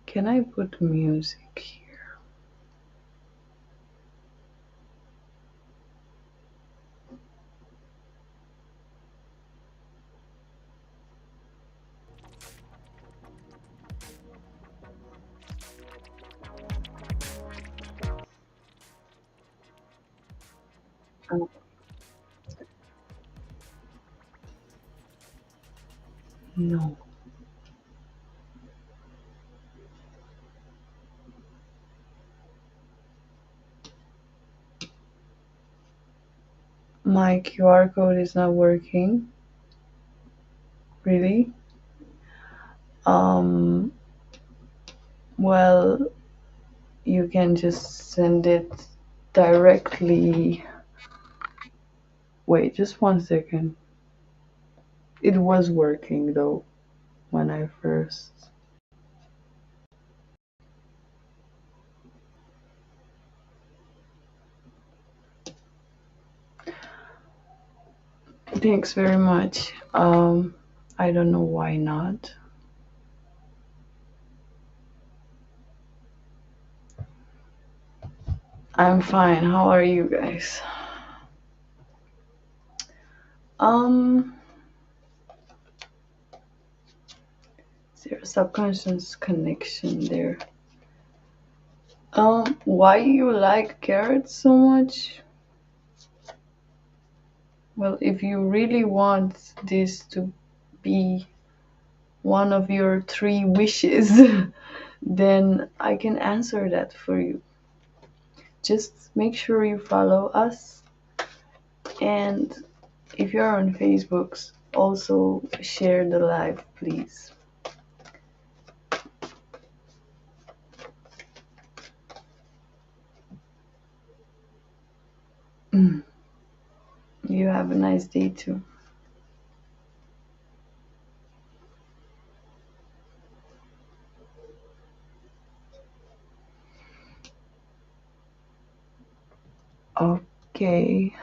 Can I put music here? Oh, no. My QR code is not working. Really? Um, well, you can just send it directly. Wait, just 1 second. It was working though when I first. Thanks very much. I don't know why not. I'm fine. How are you guys? Um, is there a subconscious connection there? Why you like carrots so much? Well, if you really want this to be one of your three wishes, then I can answer that for you. Just make sure you follow us, and if you're on Facebook, also share the live, please. You have a nice day too. Okay.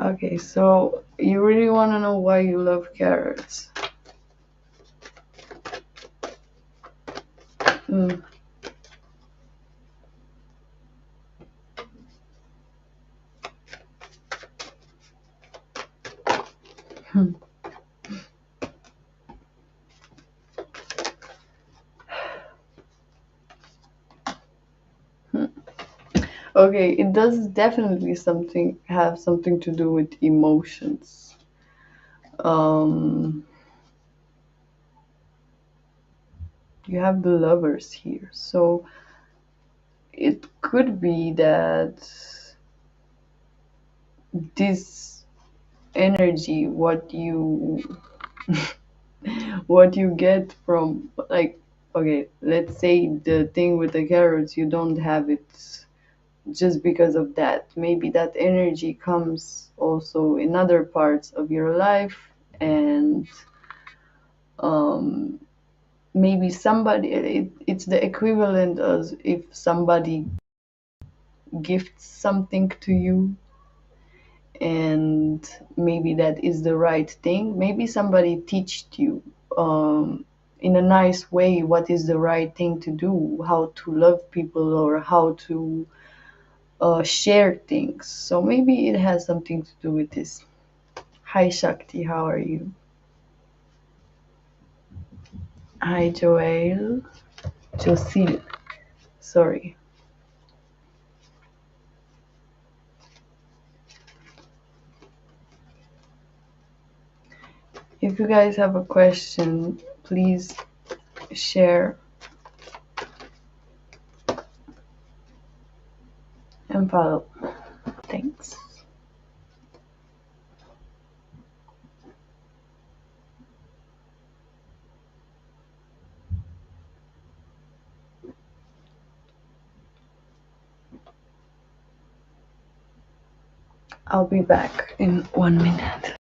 Okay, so you really want to know why you love carrots? Mm. Hmm. Okay, it does definitely something have something to do with emotions. Um, you have the lovers here, so it could be that this energy, what you get from, like, okay, let's say the thing with the carrots, you don't have it just because of that. Maybe that energy comes also in other parts of your life, and um, maybe it's the equivalent as if somebody gifts something to you, and maybe that is the right thing. Maybe somebody teached you in a nice way what is the right thing to do, how to love people, or how to share things. So maybe it has something to do with this. Hi Shakti, how are you? Hi Joel. Josil, sorry. If you guys have a question, please share and follow. Thanks. I'll be back in 1 minute.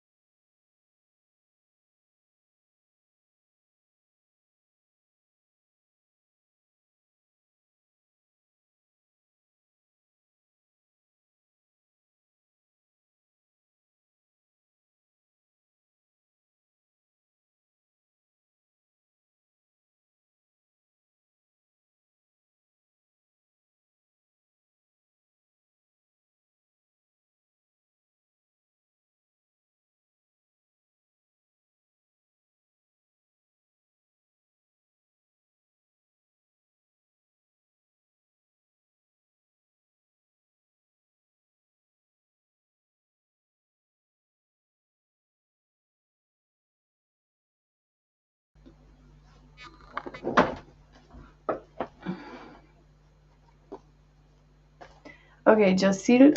Okay, Jasil,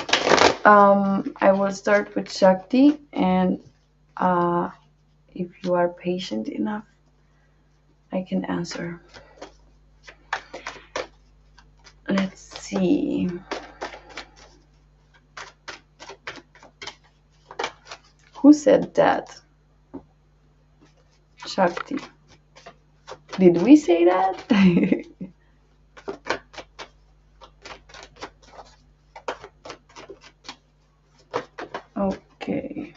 I will start with Shakti, and uh, if you are patient enough, I can answer. Let's see. Who said that? Shakti. Did we say that? Okay.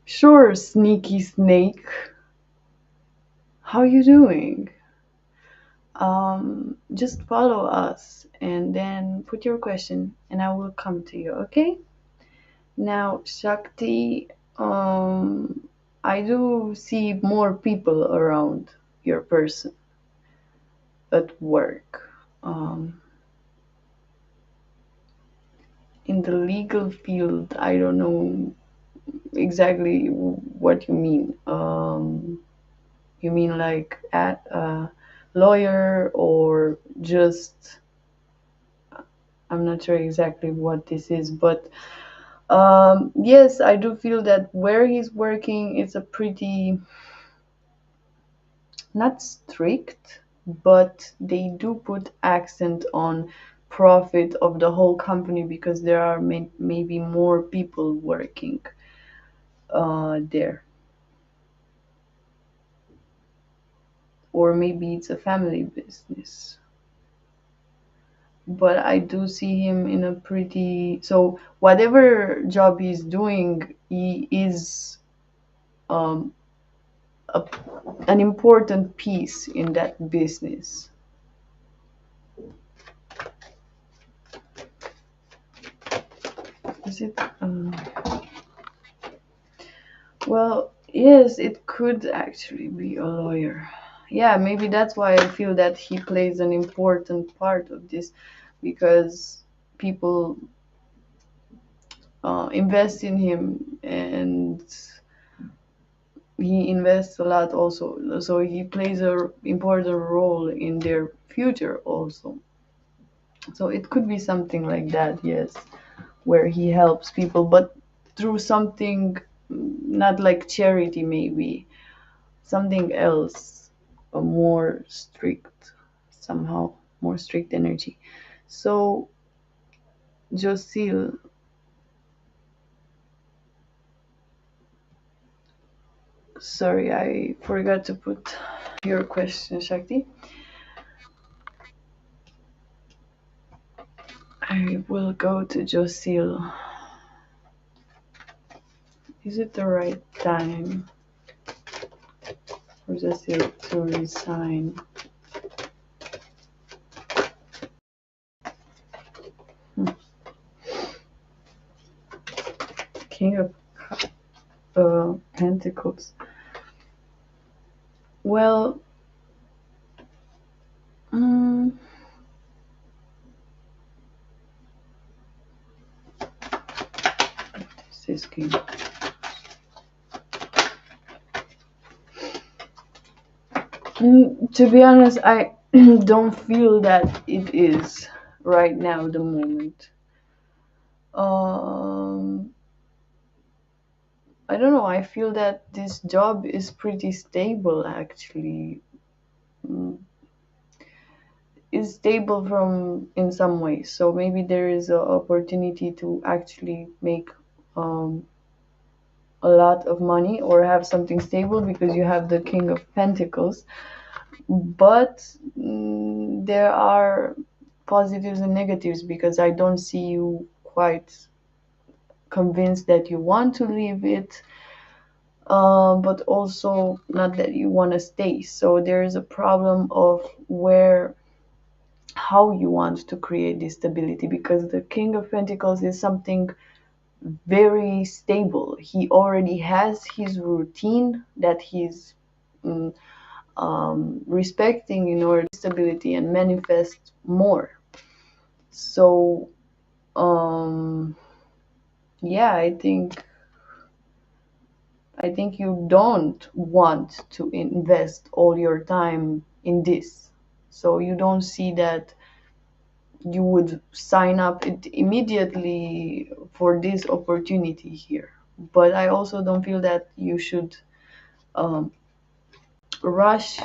Sure, sneaky snake. How you doing? Just follow us and then put your question and I will come to you, okay? Now, Shakti, I do see more people around your person at work. Um, in the legal field, I don't know exactly what you mean. You mean like at a lawyer or just, I'm not sure exactly what this is, but yes, I do feel that where he's working is a pretty, not strict, but they do put accent on profit of the whole company because there are maybe more people working there, or maybe it's a family business. But I do see him in a pretty, so whatever job he's doing, he is um, a, an important piece in that business. Is it? Well, yes, it could actually be a lawyer. Yeah, maybe that's why I feel that he plays an important part of this because people invest in him and he invests a lot also. So he plays a important role in their future also. So it could be something like that, yes, where he helps people, but through something not like charity, maybe something else, a more strict, somehow more strict energy. So, Josil, sorry, I forgot to put your question, Shakti. I will go to Josil. Is it the right time for Josil to resign? King of Pentacles. Well, mm, this is King. To be honest, I don't feel that it is right now the moment. Um, I don't know. I feel that this job is pretty stable actually. Mm, is stable from in some ways. So maybe there is an opportunity to actually make um, a lot of money or have something stable because you have the King of Pentacles. But there are positives and negatives because I don't see you quite convinced that you want to leave it, but also not that you want to stay. So there is a problem of where, how you want to create this stability because the King of Pentacles is something very stable. He already has his routine that he's mm, respecting in order to stability and manifest more. So um, yeah, I think you don't want to invest all your time in this. So you don't see that you would sign up it immediately for this opportunity here. But I also don't feel that you should um, rush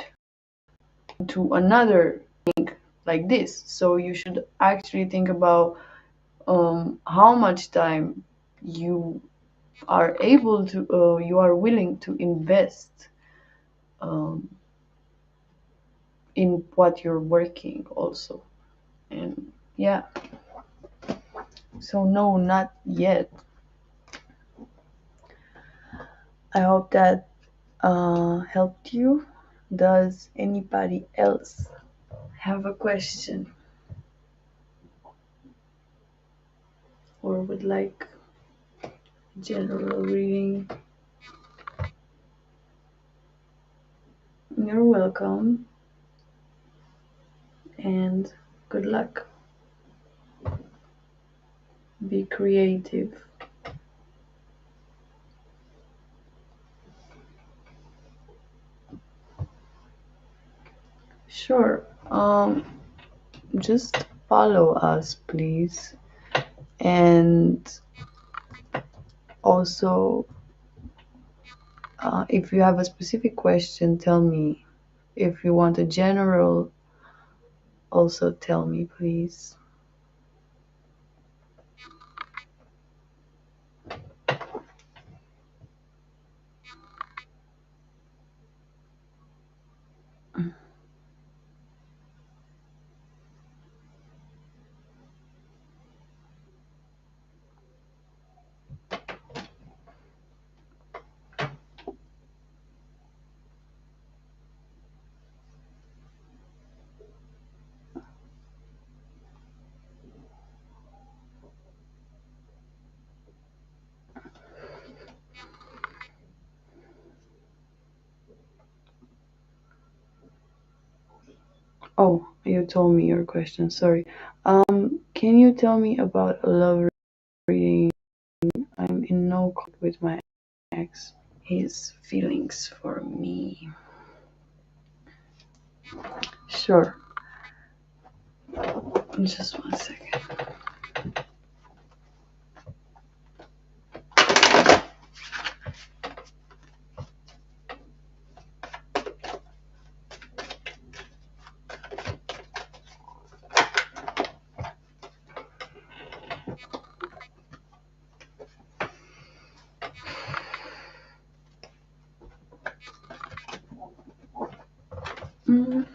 to another like this. So you should actually think about how much time you are able to, you are willing to invest um, in what you're working also. And yeah, So no, not yet. I hope that helped you. Does anybody else have a question or would like general reading? You're welcome and good luck. Be creative. Sure. Just follow us, please. And also, if you have a specific question, tell me. If you want a general, also tell me, please. Oh, you told me your question. Sorry. Can you tell me about a love reading? I'm in no contact with my ex. His feelings for me. Sure. Just one second. Mhm.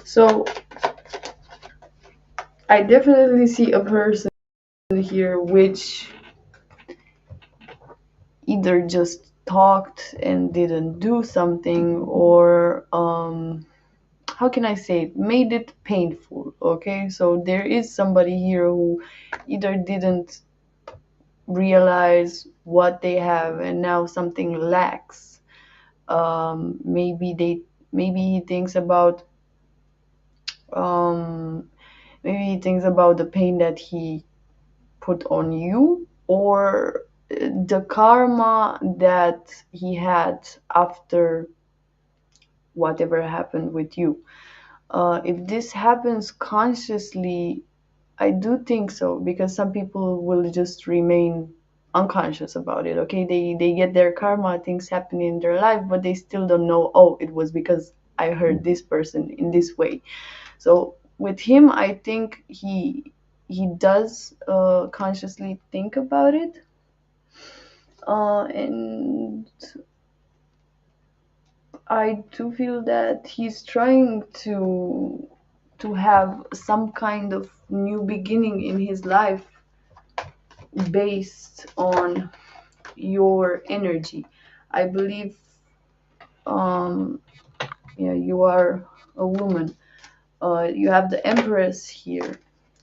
So I definitely see a person here which either just talked and didn't do something, or how can I say it, made it painful. Okay, so there is somebody here who either didn't realize what they have and now something lacks. Maybe he thinks about um, maybe he thinks about the pain that he put on you, or the karma that he had after whatever happened with you. If this happens consciously, I do think so, because some people will just remain unconscious about it. Okay, they get their karma, things happen in their life, but they still don't know. Oh, it was because I hurt this person in this way. So with him, I think he does consciously think about it, and I do feel that he's trying to have some kind of new beginning in his life based on your energy. I believe, um, yeah, you are a woman. You have the Empress here.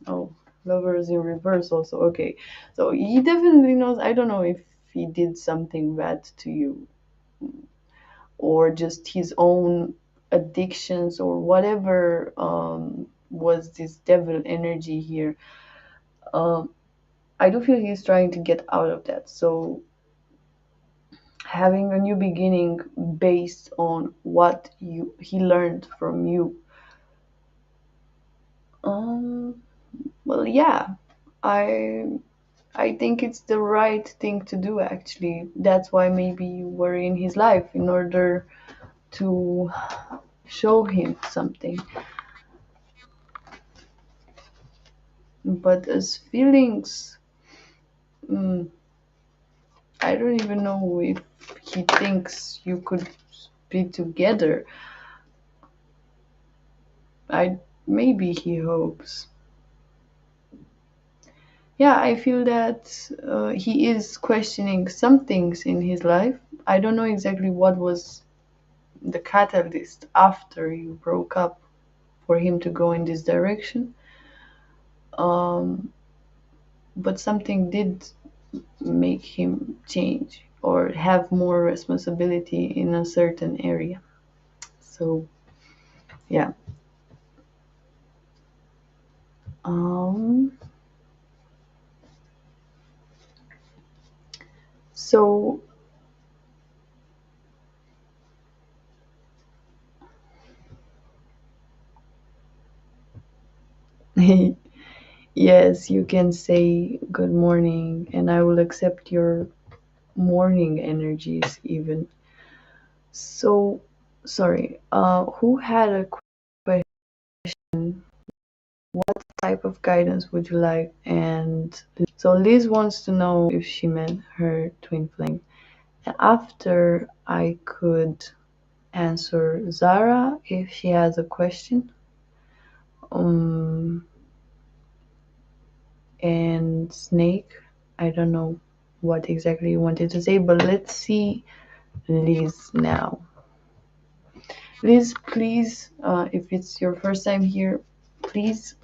Oh, Lovers in reverse also. Okay, so he definitely knows. I don't know if he did something bad to you, or just his own addictions or whatever, was this devil energy here. Um, I do feel he's trying to get out of that. So having a new beginning based on what you he learned from you. Um, well, yeah, I I think it's the right thing to do. Actually, that's why maybe you were in his life, in order to show him something. But as feelings, mm, I don't even know if he thinks you could be together. I maybe he hopes. Yeah, I feel that he is questioning some things in his life. I don't know exactly what was the catalyst after you broke up for him to go in this direction. Um, but something did make him change or have more responsibility in a certain area. So yeah. Um, so yes, you can say good morning, and I will accept your morning energies even. So sorry. Who had a question? What type of guidance would you like? And so Liz wants to know if she met her twin flame. After I could answer Zara if she has a question. Um, and Snake, I don't know what exactly you wanted to say, but let's see Liz now. Liz, please, if it's your first time here, please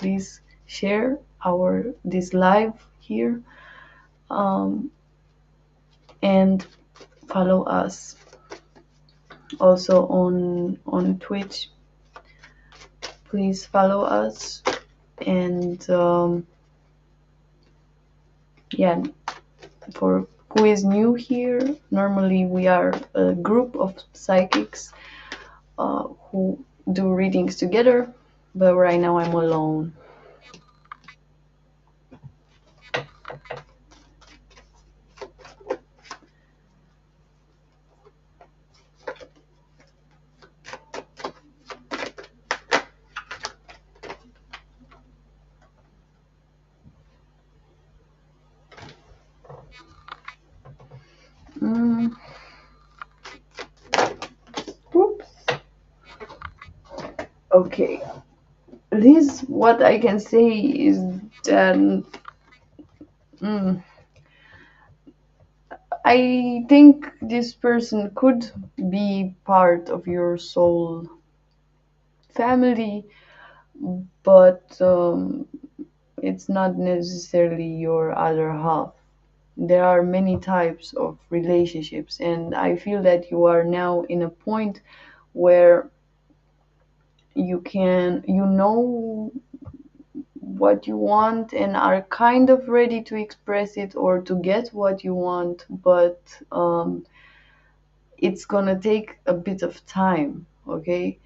share our this live here, um, and follow us also on Twitch. Please follow us and yeah, for who is new here, normally we are a group of psychics who do readings together, but right now I'm alone. Mm, Oops. Okay. This, what I can say is that mm, I think this person could be part of your soul family, but it's not necessarily your other half. There are many types of relationships, and I feel that you are now in a point where you know what you want and are kind of ready to express it or to get what you want, but it's gonna take a bit of time. Okay,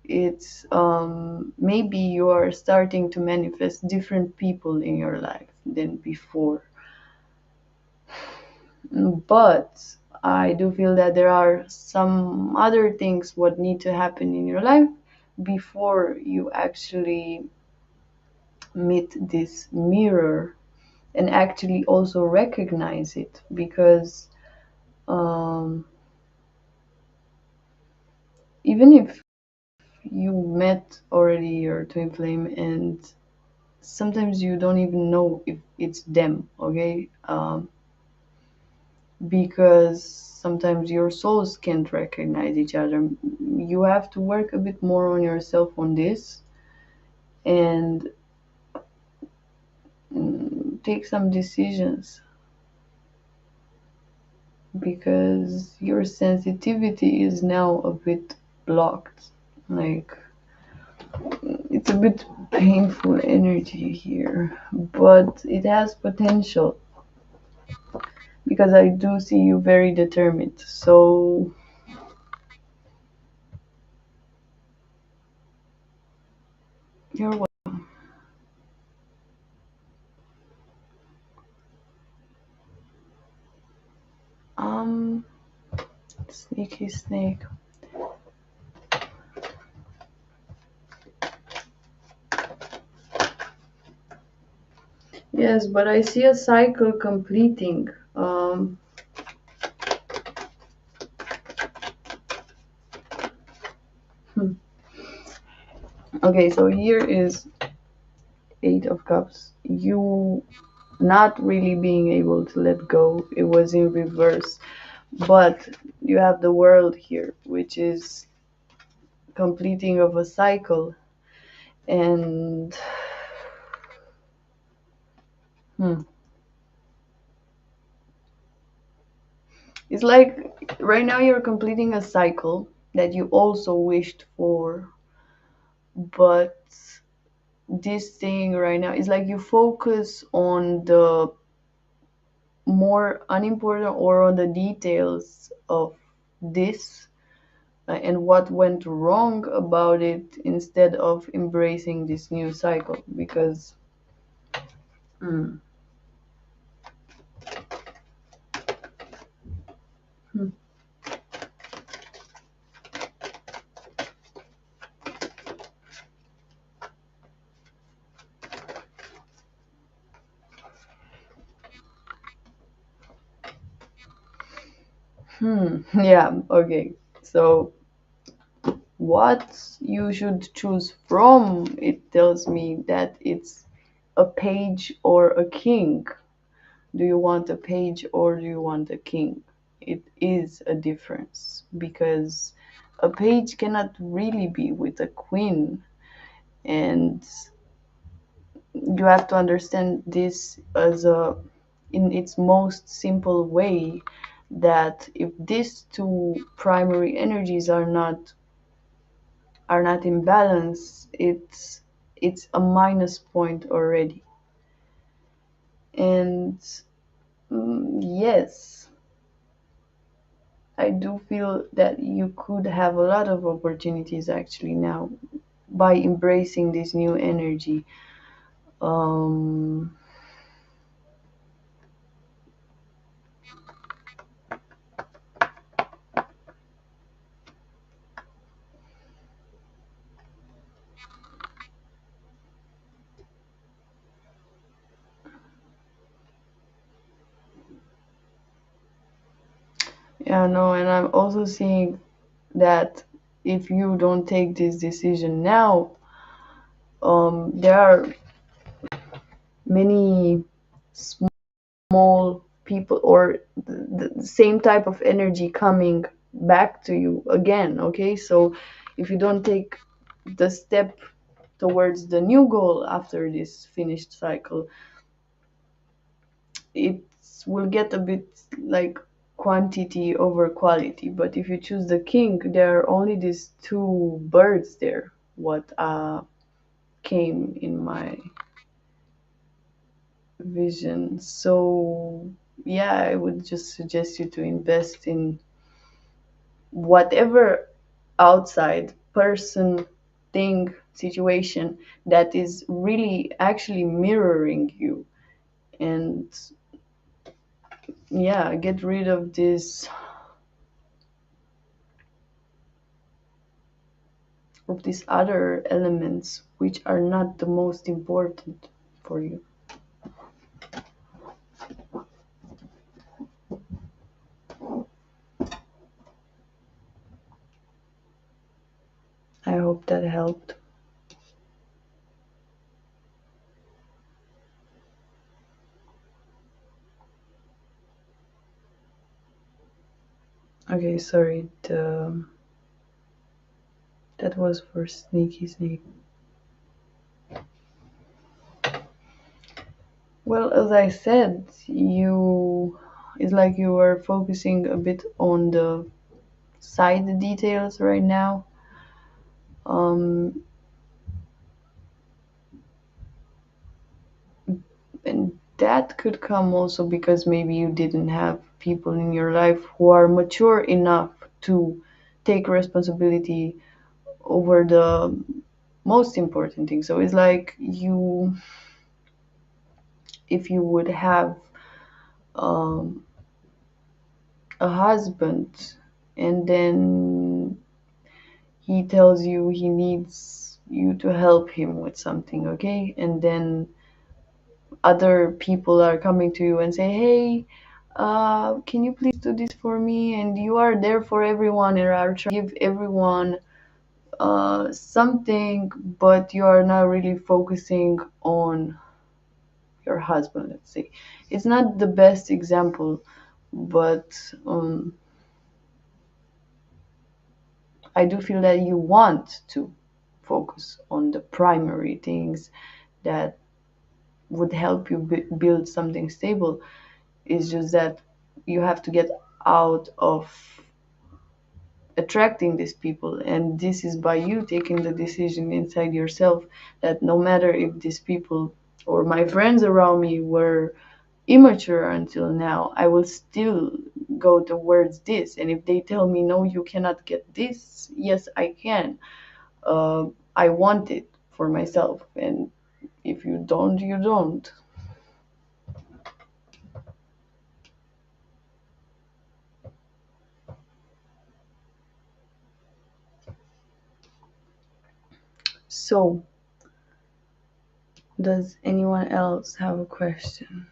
it's maybe you are starting to manifest different people in your life than before, but I do feel that there are some other things what need to happen in your life before you actually meet this mirror and actually also recognize it, because um, even if you met already your twin flame and sometimes you don't even know if it's them, okay, because sometimes your souls can't recognize each other. You have to work a bit more on yourself on this and take some decisions, because your sensitivity is now a bit blocked. Like, it's a bit painful energy here, but it has potential because I do see you very determined. So you're um sneaky snake. Yes, but I see a cycle completing. Hmm. Okay, so here is Eight of Cups. You not really being able to let go. It was in reverse. But you have the world here, which is completing of a cycle. And hmm, it's like right now you're completing a cycle that you also wished for, but this thing right now is like you focus on the more unimportant or on the details of this and what went wrong about it instead of embracing this new cycle because mm, hmm, yeah, okay, so what you should choose from, it tells me that it's a page or a king. Do you want a page or do you want a king? It is a difference because a page cannot really be with a queen, and you have to understand this as a in its most simple way, that if these two primary energies are not in balance, it's a minus point already. And yes, I do feel that you could have a lot of opportunities actually now by embracing this new energy. Um, yeah, no, and I'm also seeing that if you don't take this decision now, there are many small people or the same type of energy coming back to you again. Okay, so if you don't take the step towards the new goal after this finished cycle, it will get a bit like quantity over quality. But if you choose the king, there are only these two birds there. What came in my vision. So yeah, I would just suggest you to invest in whatever outside person, thing, situation that is really actually mirroring you. And yeah, get rid of these other elements which are not the most important for you. I hope that helped. Okay, sorry. That was for Sneaky Snake. Well, as I said, you it's like you were focusing a bit on the side details right now. Um, and that could come also because maybe you didn't have people in your life who are mature enough to take responsibility over the most important thing. So it's like you, if you would have um, a husband and then he tells you he needs you to help him with something, okay? And then other people are coming to you and say, hey, can you please do this for me? And you are there for everyone and are trying to give everyone something, but you are not really focusing on your husband, let's say. It's not the best example, but I do feel that you want to focus on the primary things that would help you build something stable. It's just that you have to get out of attracting these people, and this is by you taking the decision inside yourself that no matter if these people or my friends around me were immature until now, I will still go towards this. And if they tell me no, you cannot get this, yes, I can. I want it for myself, and if you don't, you don't. So, does anyone else have a question?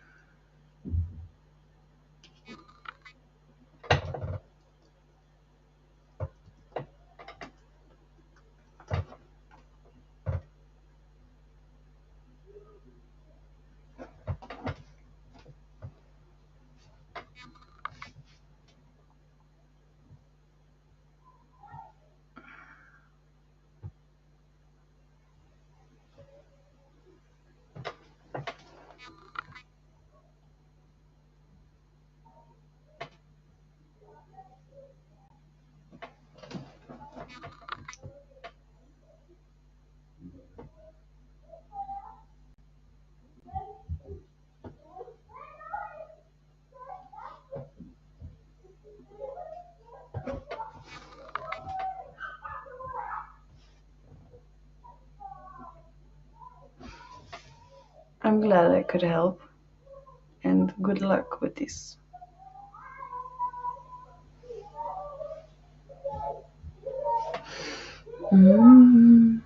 I'm glad I could help, and good luck with this. Mm.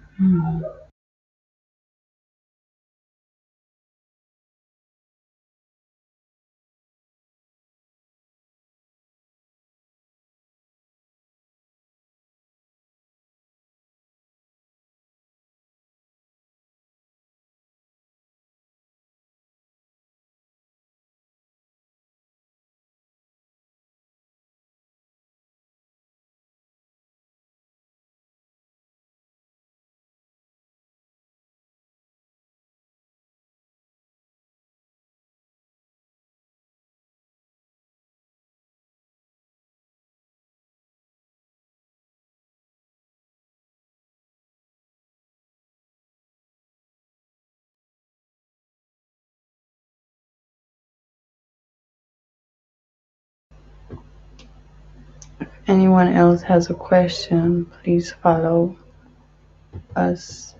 Anyone else has a question, please follow us.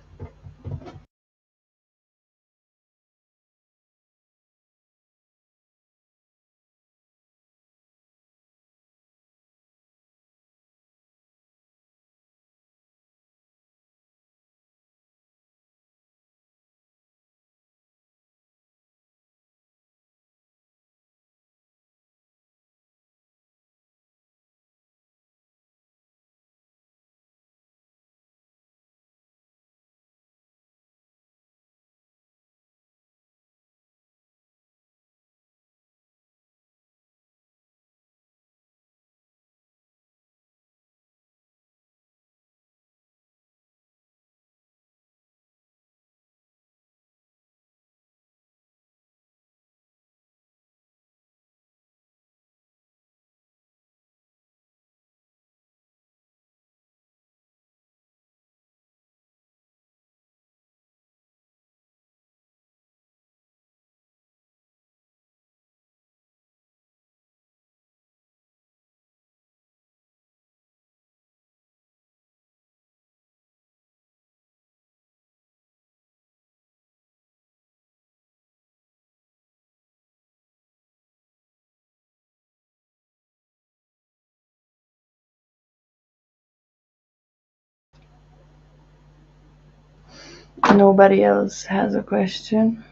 Nobody else has a question?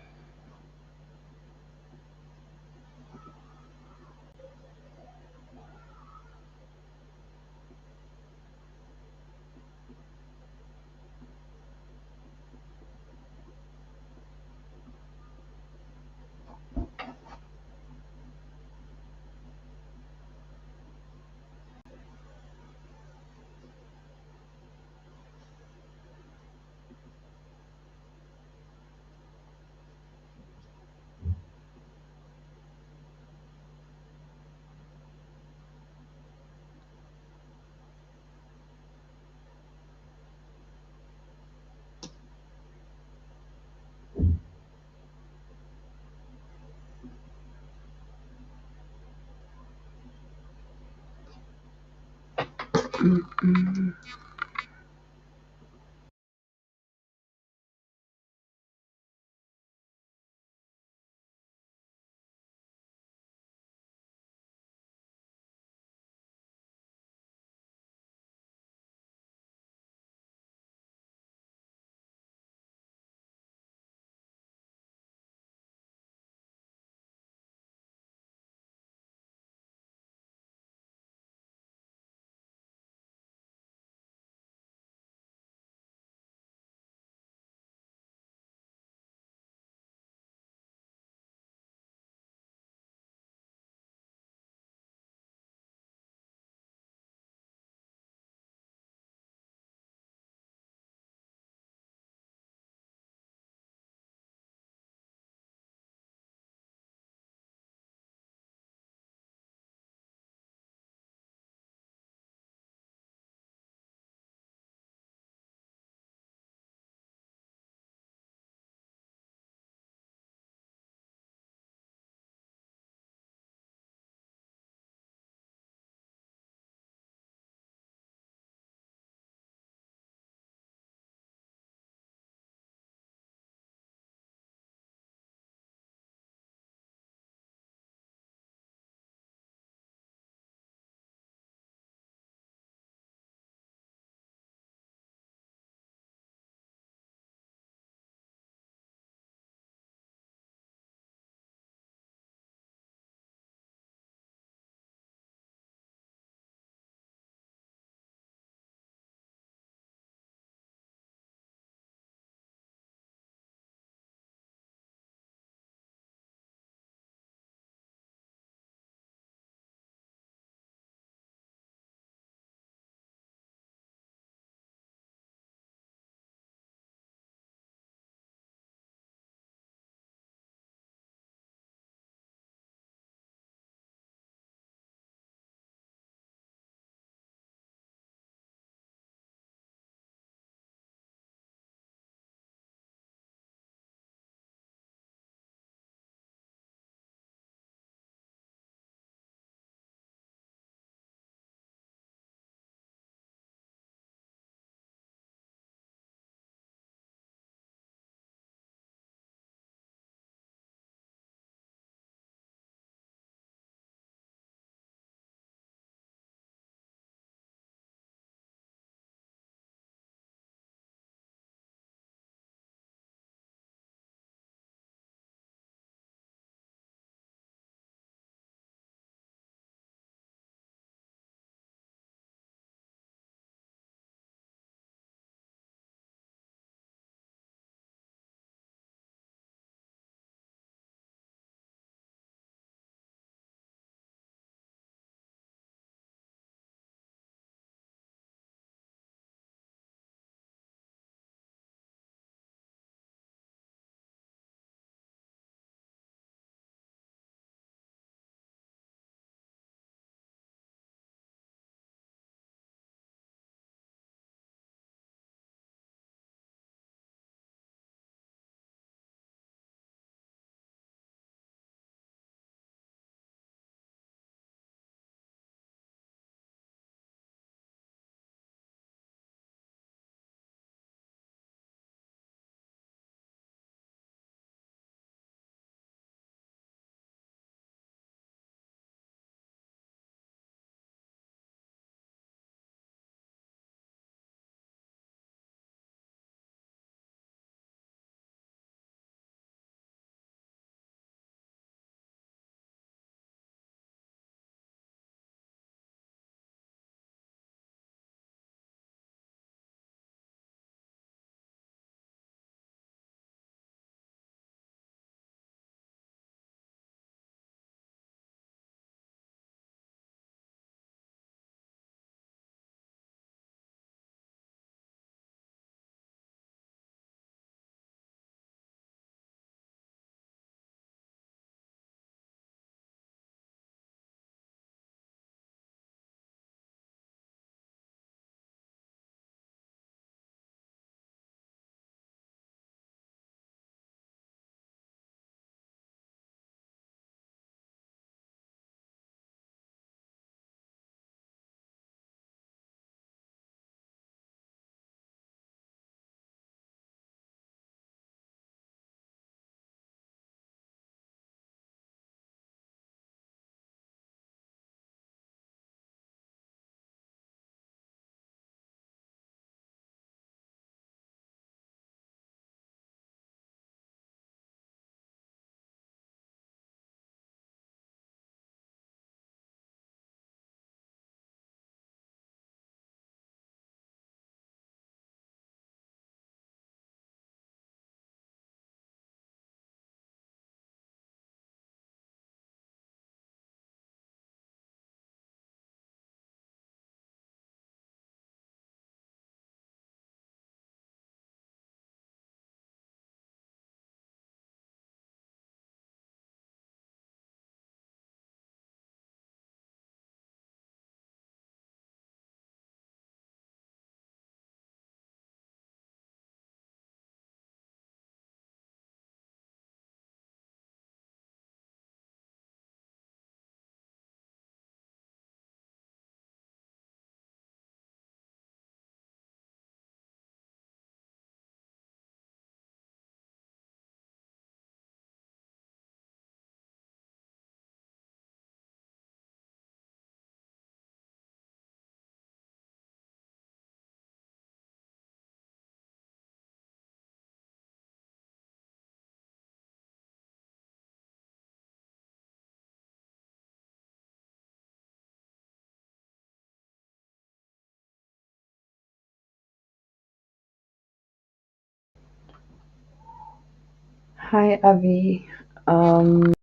Hi, Avi. Um,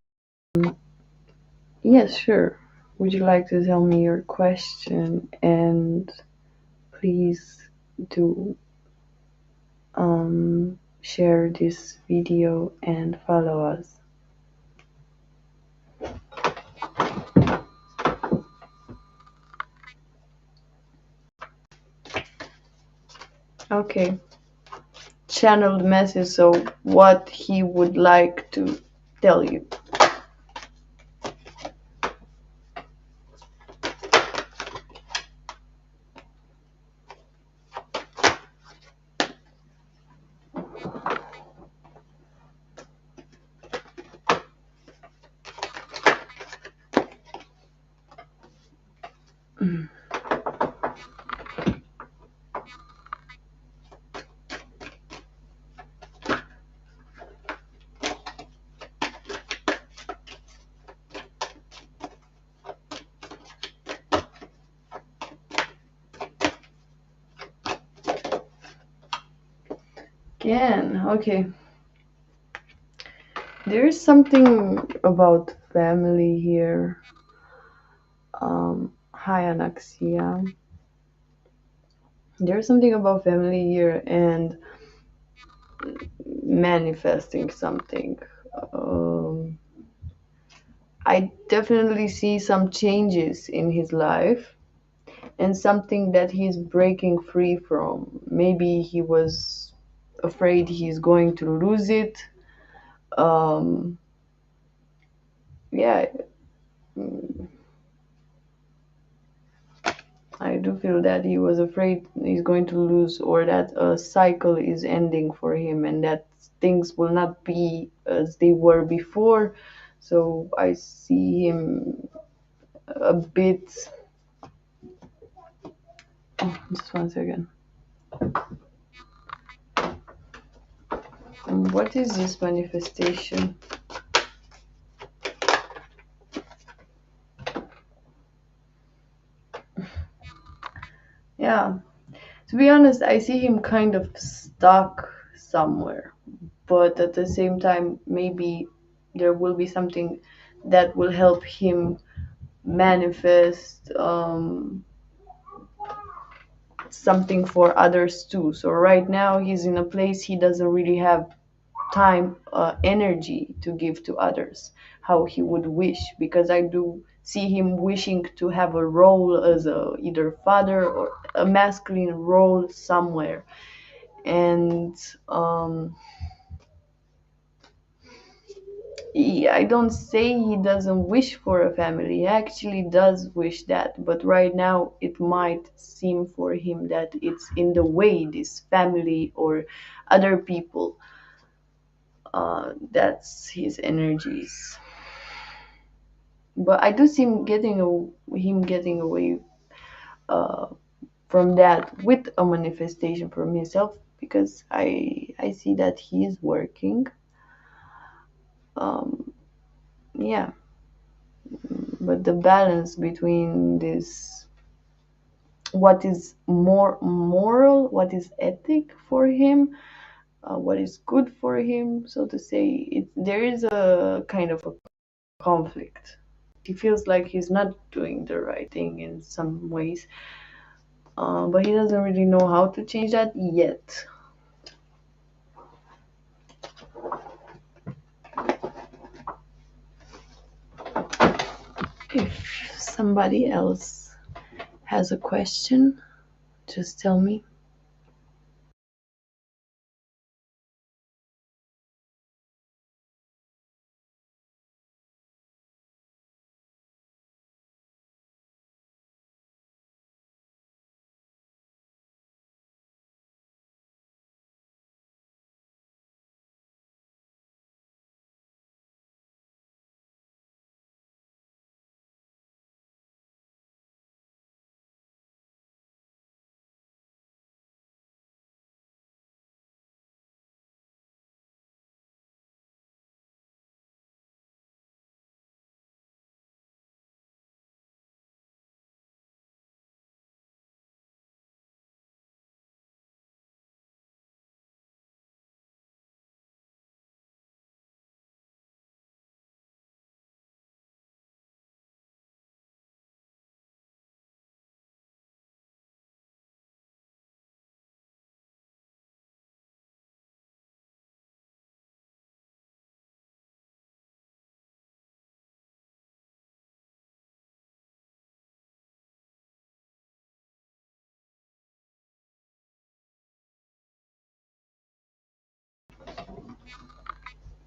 yes, sure. Would you like to tell me your question? And please do share this video and follow us. Okay. Channeled message. So, what he would like to tell you. Again, okay. There's something about family here. Hi, Anaxia. There's something about family here and manifesting something. Um, I definitely see some changes in his life and something that he's breaking free from. Maybe he was afraid he's going to lose it. Um, yeah, I do feel that he was afraid he's going to lose or that a cycle is ending for him and that things will not be as they were before. So I see him a bit. Oh, just one second. What is this manifestation? Yeah, to be honest, I see him kind of stuck somewhere, but at the same time, maybe there will be something that will help him manifest something for others too. So right now he's in a place he doesn't really have time, energy to give to others how he would wish, because I do see him wishing to have a role as a either father or a masculine role somewhere. And I don't say he doesn't wish for a family. He actually does wish that, but right now it might seem for him that it's in the way, this family or other people. That's his energies. But I do see him getting away uh, from that with a manifestation from himself, because I see that he is working. Um, yeah, but the balance between this, what is more moral, what is ethic for him, what is good for him, so to say, there is a kind of a conflict. He feels like he's not doing the right thing in some ways, but he doesn't really know how to change that yet. If somebody else has a question, just tell me.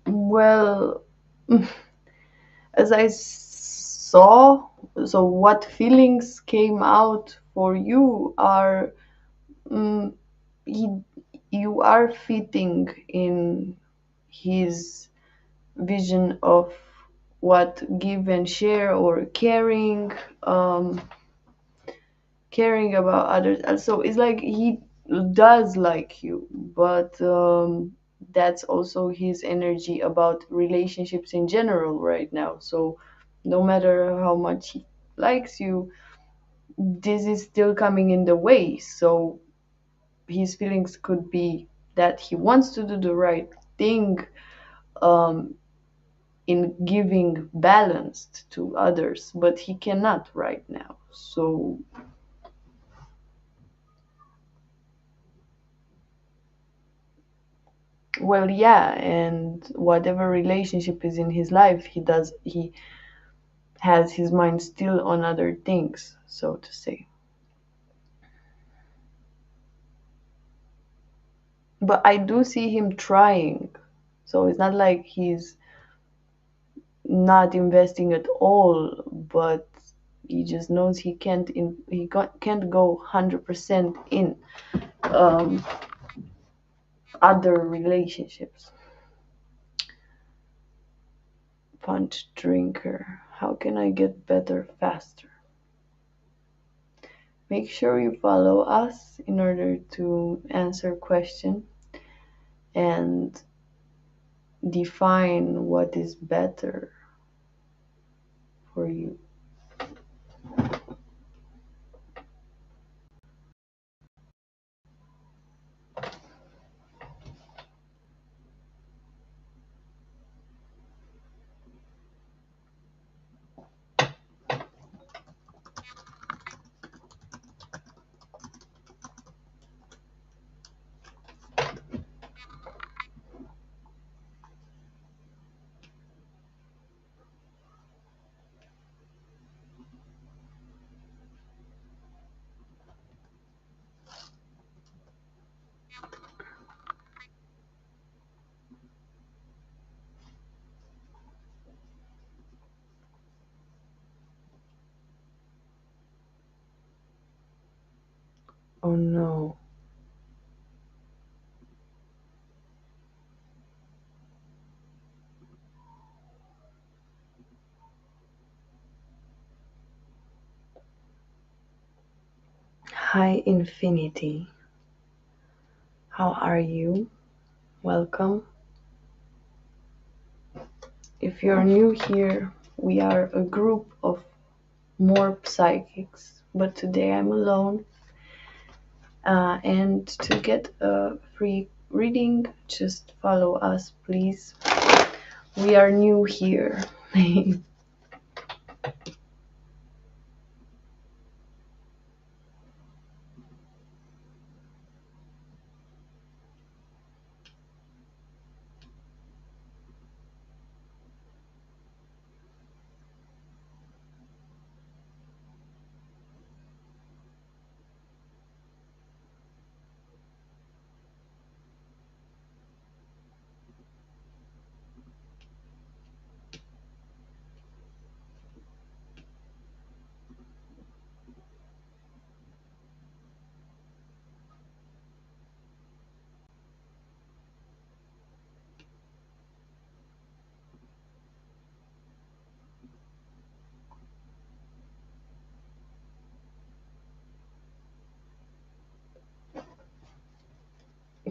Well, as I saw, so what feelings came out for you are, mm, he, you are fitting in his vision of what give and share, or um, caring about others. And so it's like he does like you, but that's also his energy about relationships in general right now. So no matter how much he likes you, this is still coming in the way. So his feelings could be that he wants to do the right thing, um, in giving balanced to others, but he cannot right now. So, well, yeah, and whatever relationship is in his life, he has his mind still on other things, so to say. But I do see him trying. So it's not like he's not investing at all, but he just knows can't go 100% in um, other relationships. Punch drinker. How can I get better faster? Make sure you follow us in order to answer question and define what is better for you. Oh no. Hi Infinity. How are you? Welcome. If you're new here, we are a group of more psychics, but today I'm alone. And to get a free reading, just follow us, please. We are new here.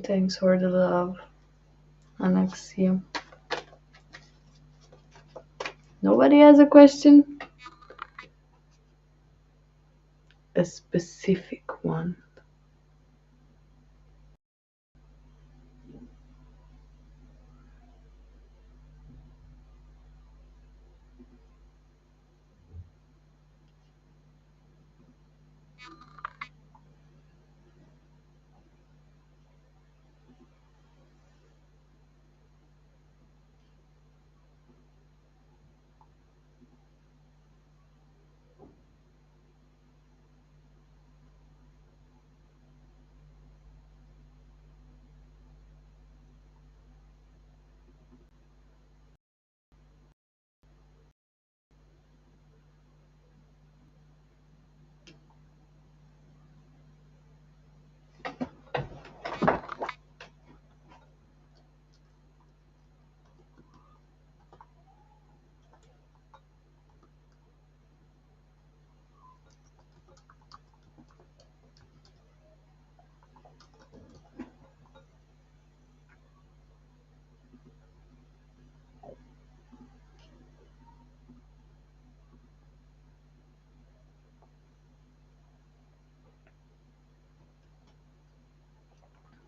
Thanks for the love, Anaxia. Nobody has a question? A specific one.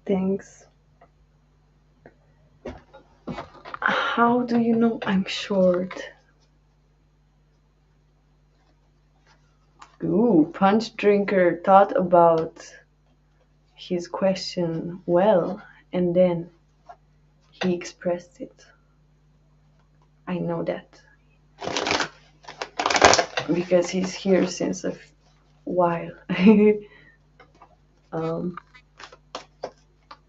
Thanks. How do you know I'm short? Ooh, Punch Drinker thought about his question well, and then he expressed it. I know that because he's here since a while. um,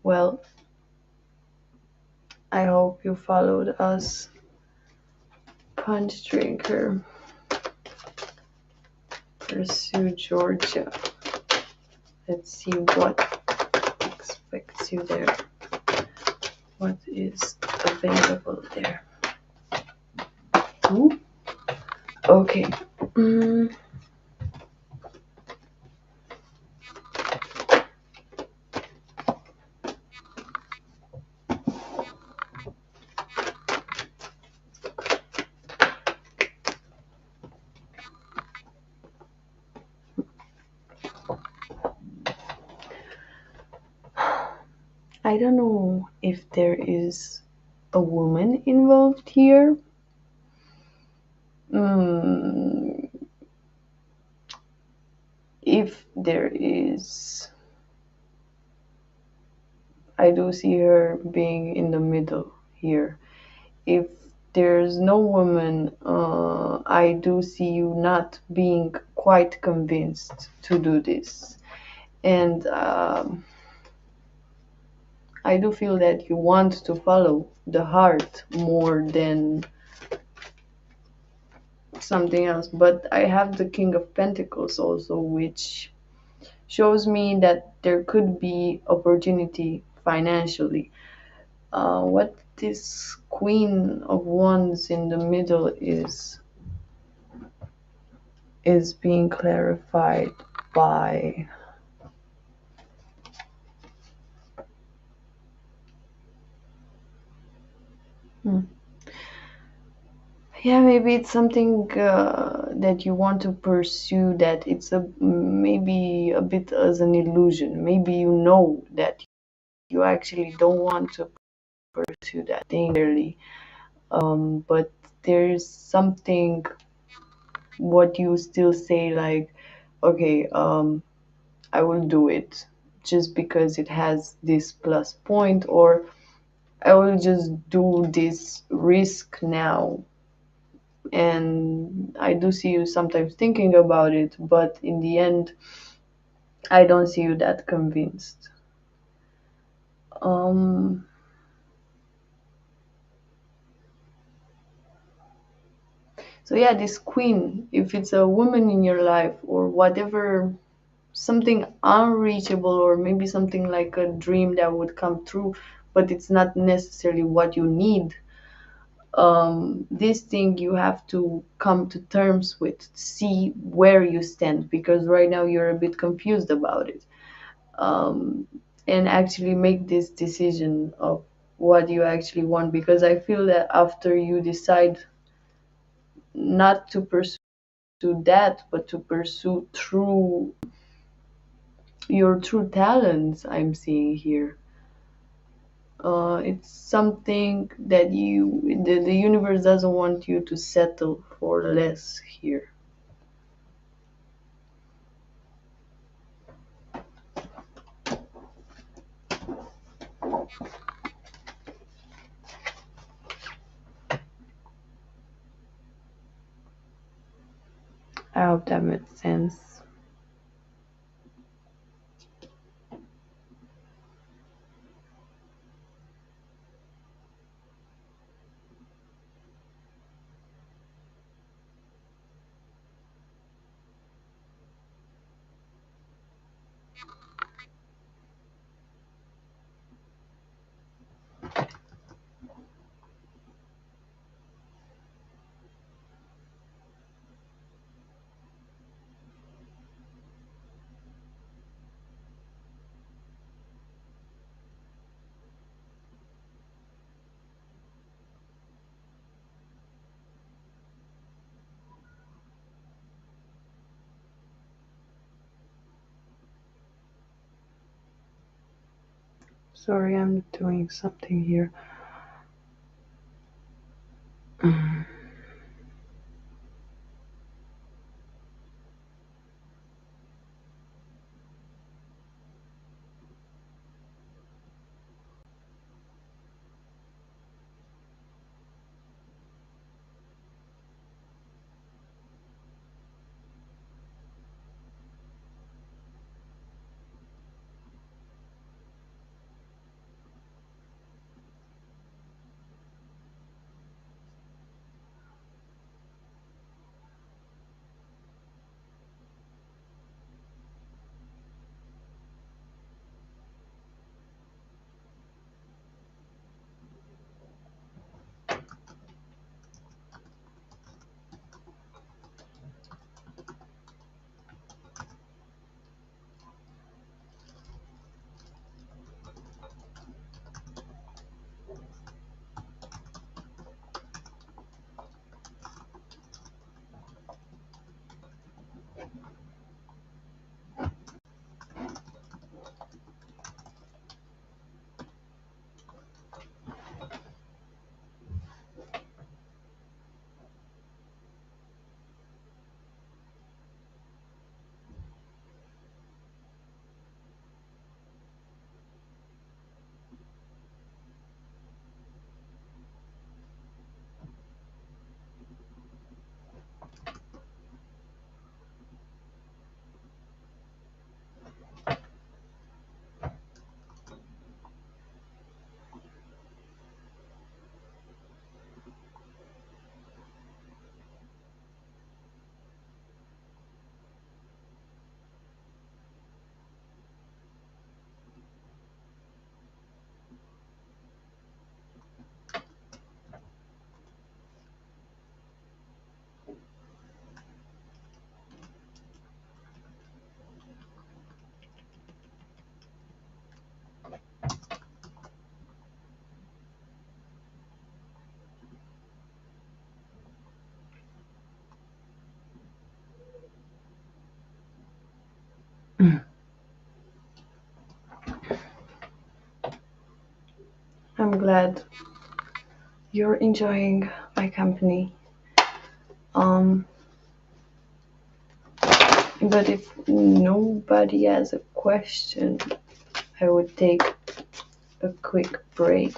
well, I hope you followed us, Punch Drinker. Pursue Georgia. Let's see what expects you there. What is available there? Ooh. Okay. Mm, I don't know if there is a woman involved here. Mm, if there is, I do see her being in the middle here. If there's no woman, I do see you not being quite convinced to do this. And I do feel that you want to follow the heart more than something else. But I have the King of Pentacles also, which shows me that there could be opportunity financially. What this Queen of Wands in the middle is being clarified by hmm, yeah, maybe it's something that you want to pursue, that it's a maybe a bit as an illusion. Maybe you know that you actually don't want to pursue that thing really, but there's something what you still say like, okay, I will do it just because it has this plus point, or I will just do this risk now. And I do see you sometimes thinking about it, but in the end, I don't see you that convinced. Um, so yeah, this queen, if it's a woman in your life or whatever, something unreachable or maybe something like a dream that would come true, but it's not necessarily what you need. This thing you have to come to terms with, see where you stand, because right now you're a bit confused about it, um, and actually make this decision of what you actually want, because I feel that after you decide not to pursue that but to pursue true your true talents, I'm seeing here, it's something that the universe doesn't want you to settle for less here. I hope that makes sense. Sorry, I'm doing something here. I'm glad you're enjoying my company. Um, but if nobody has a question, I would take a quick break.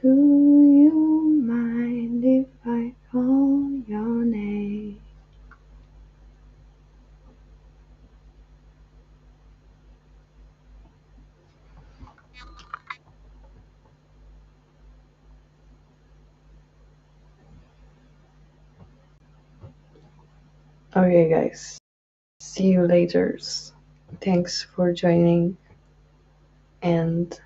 Do you mind if I call your name? Okay, guys. See you later. Thanks for joining and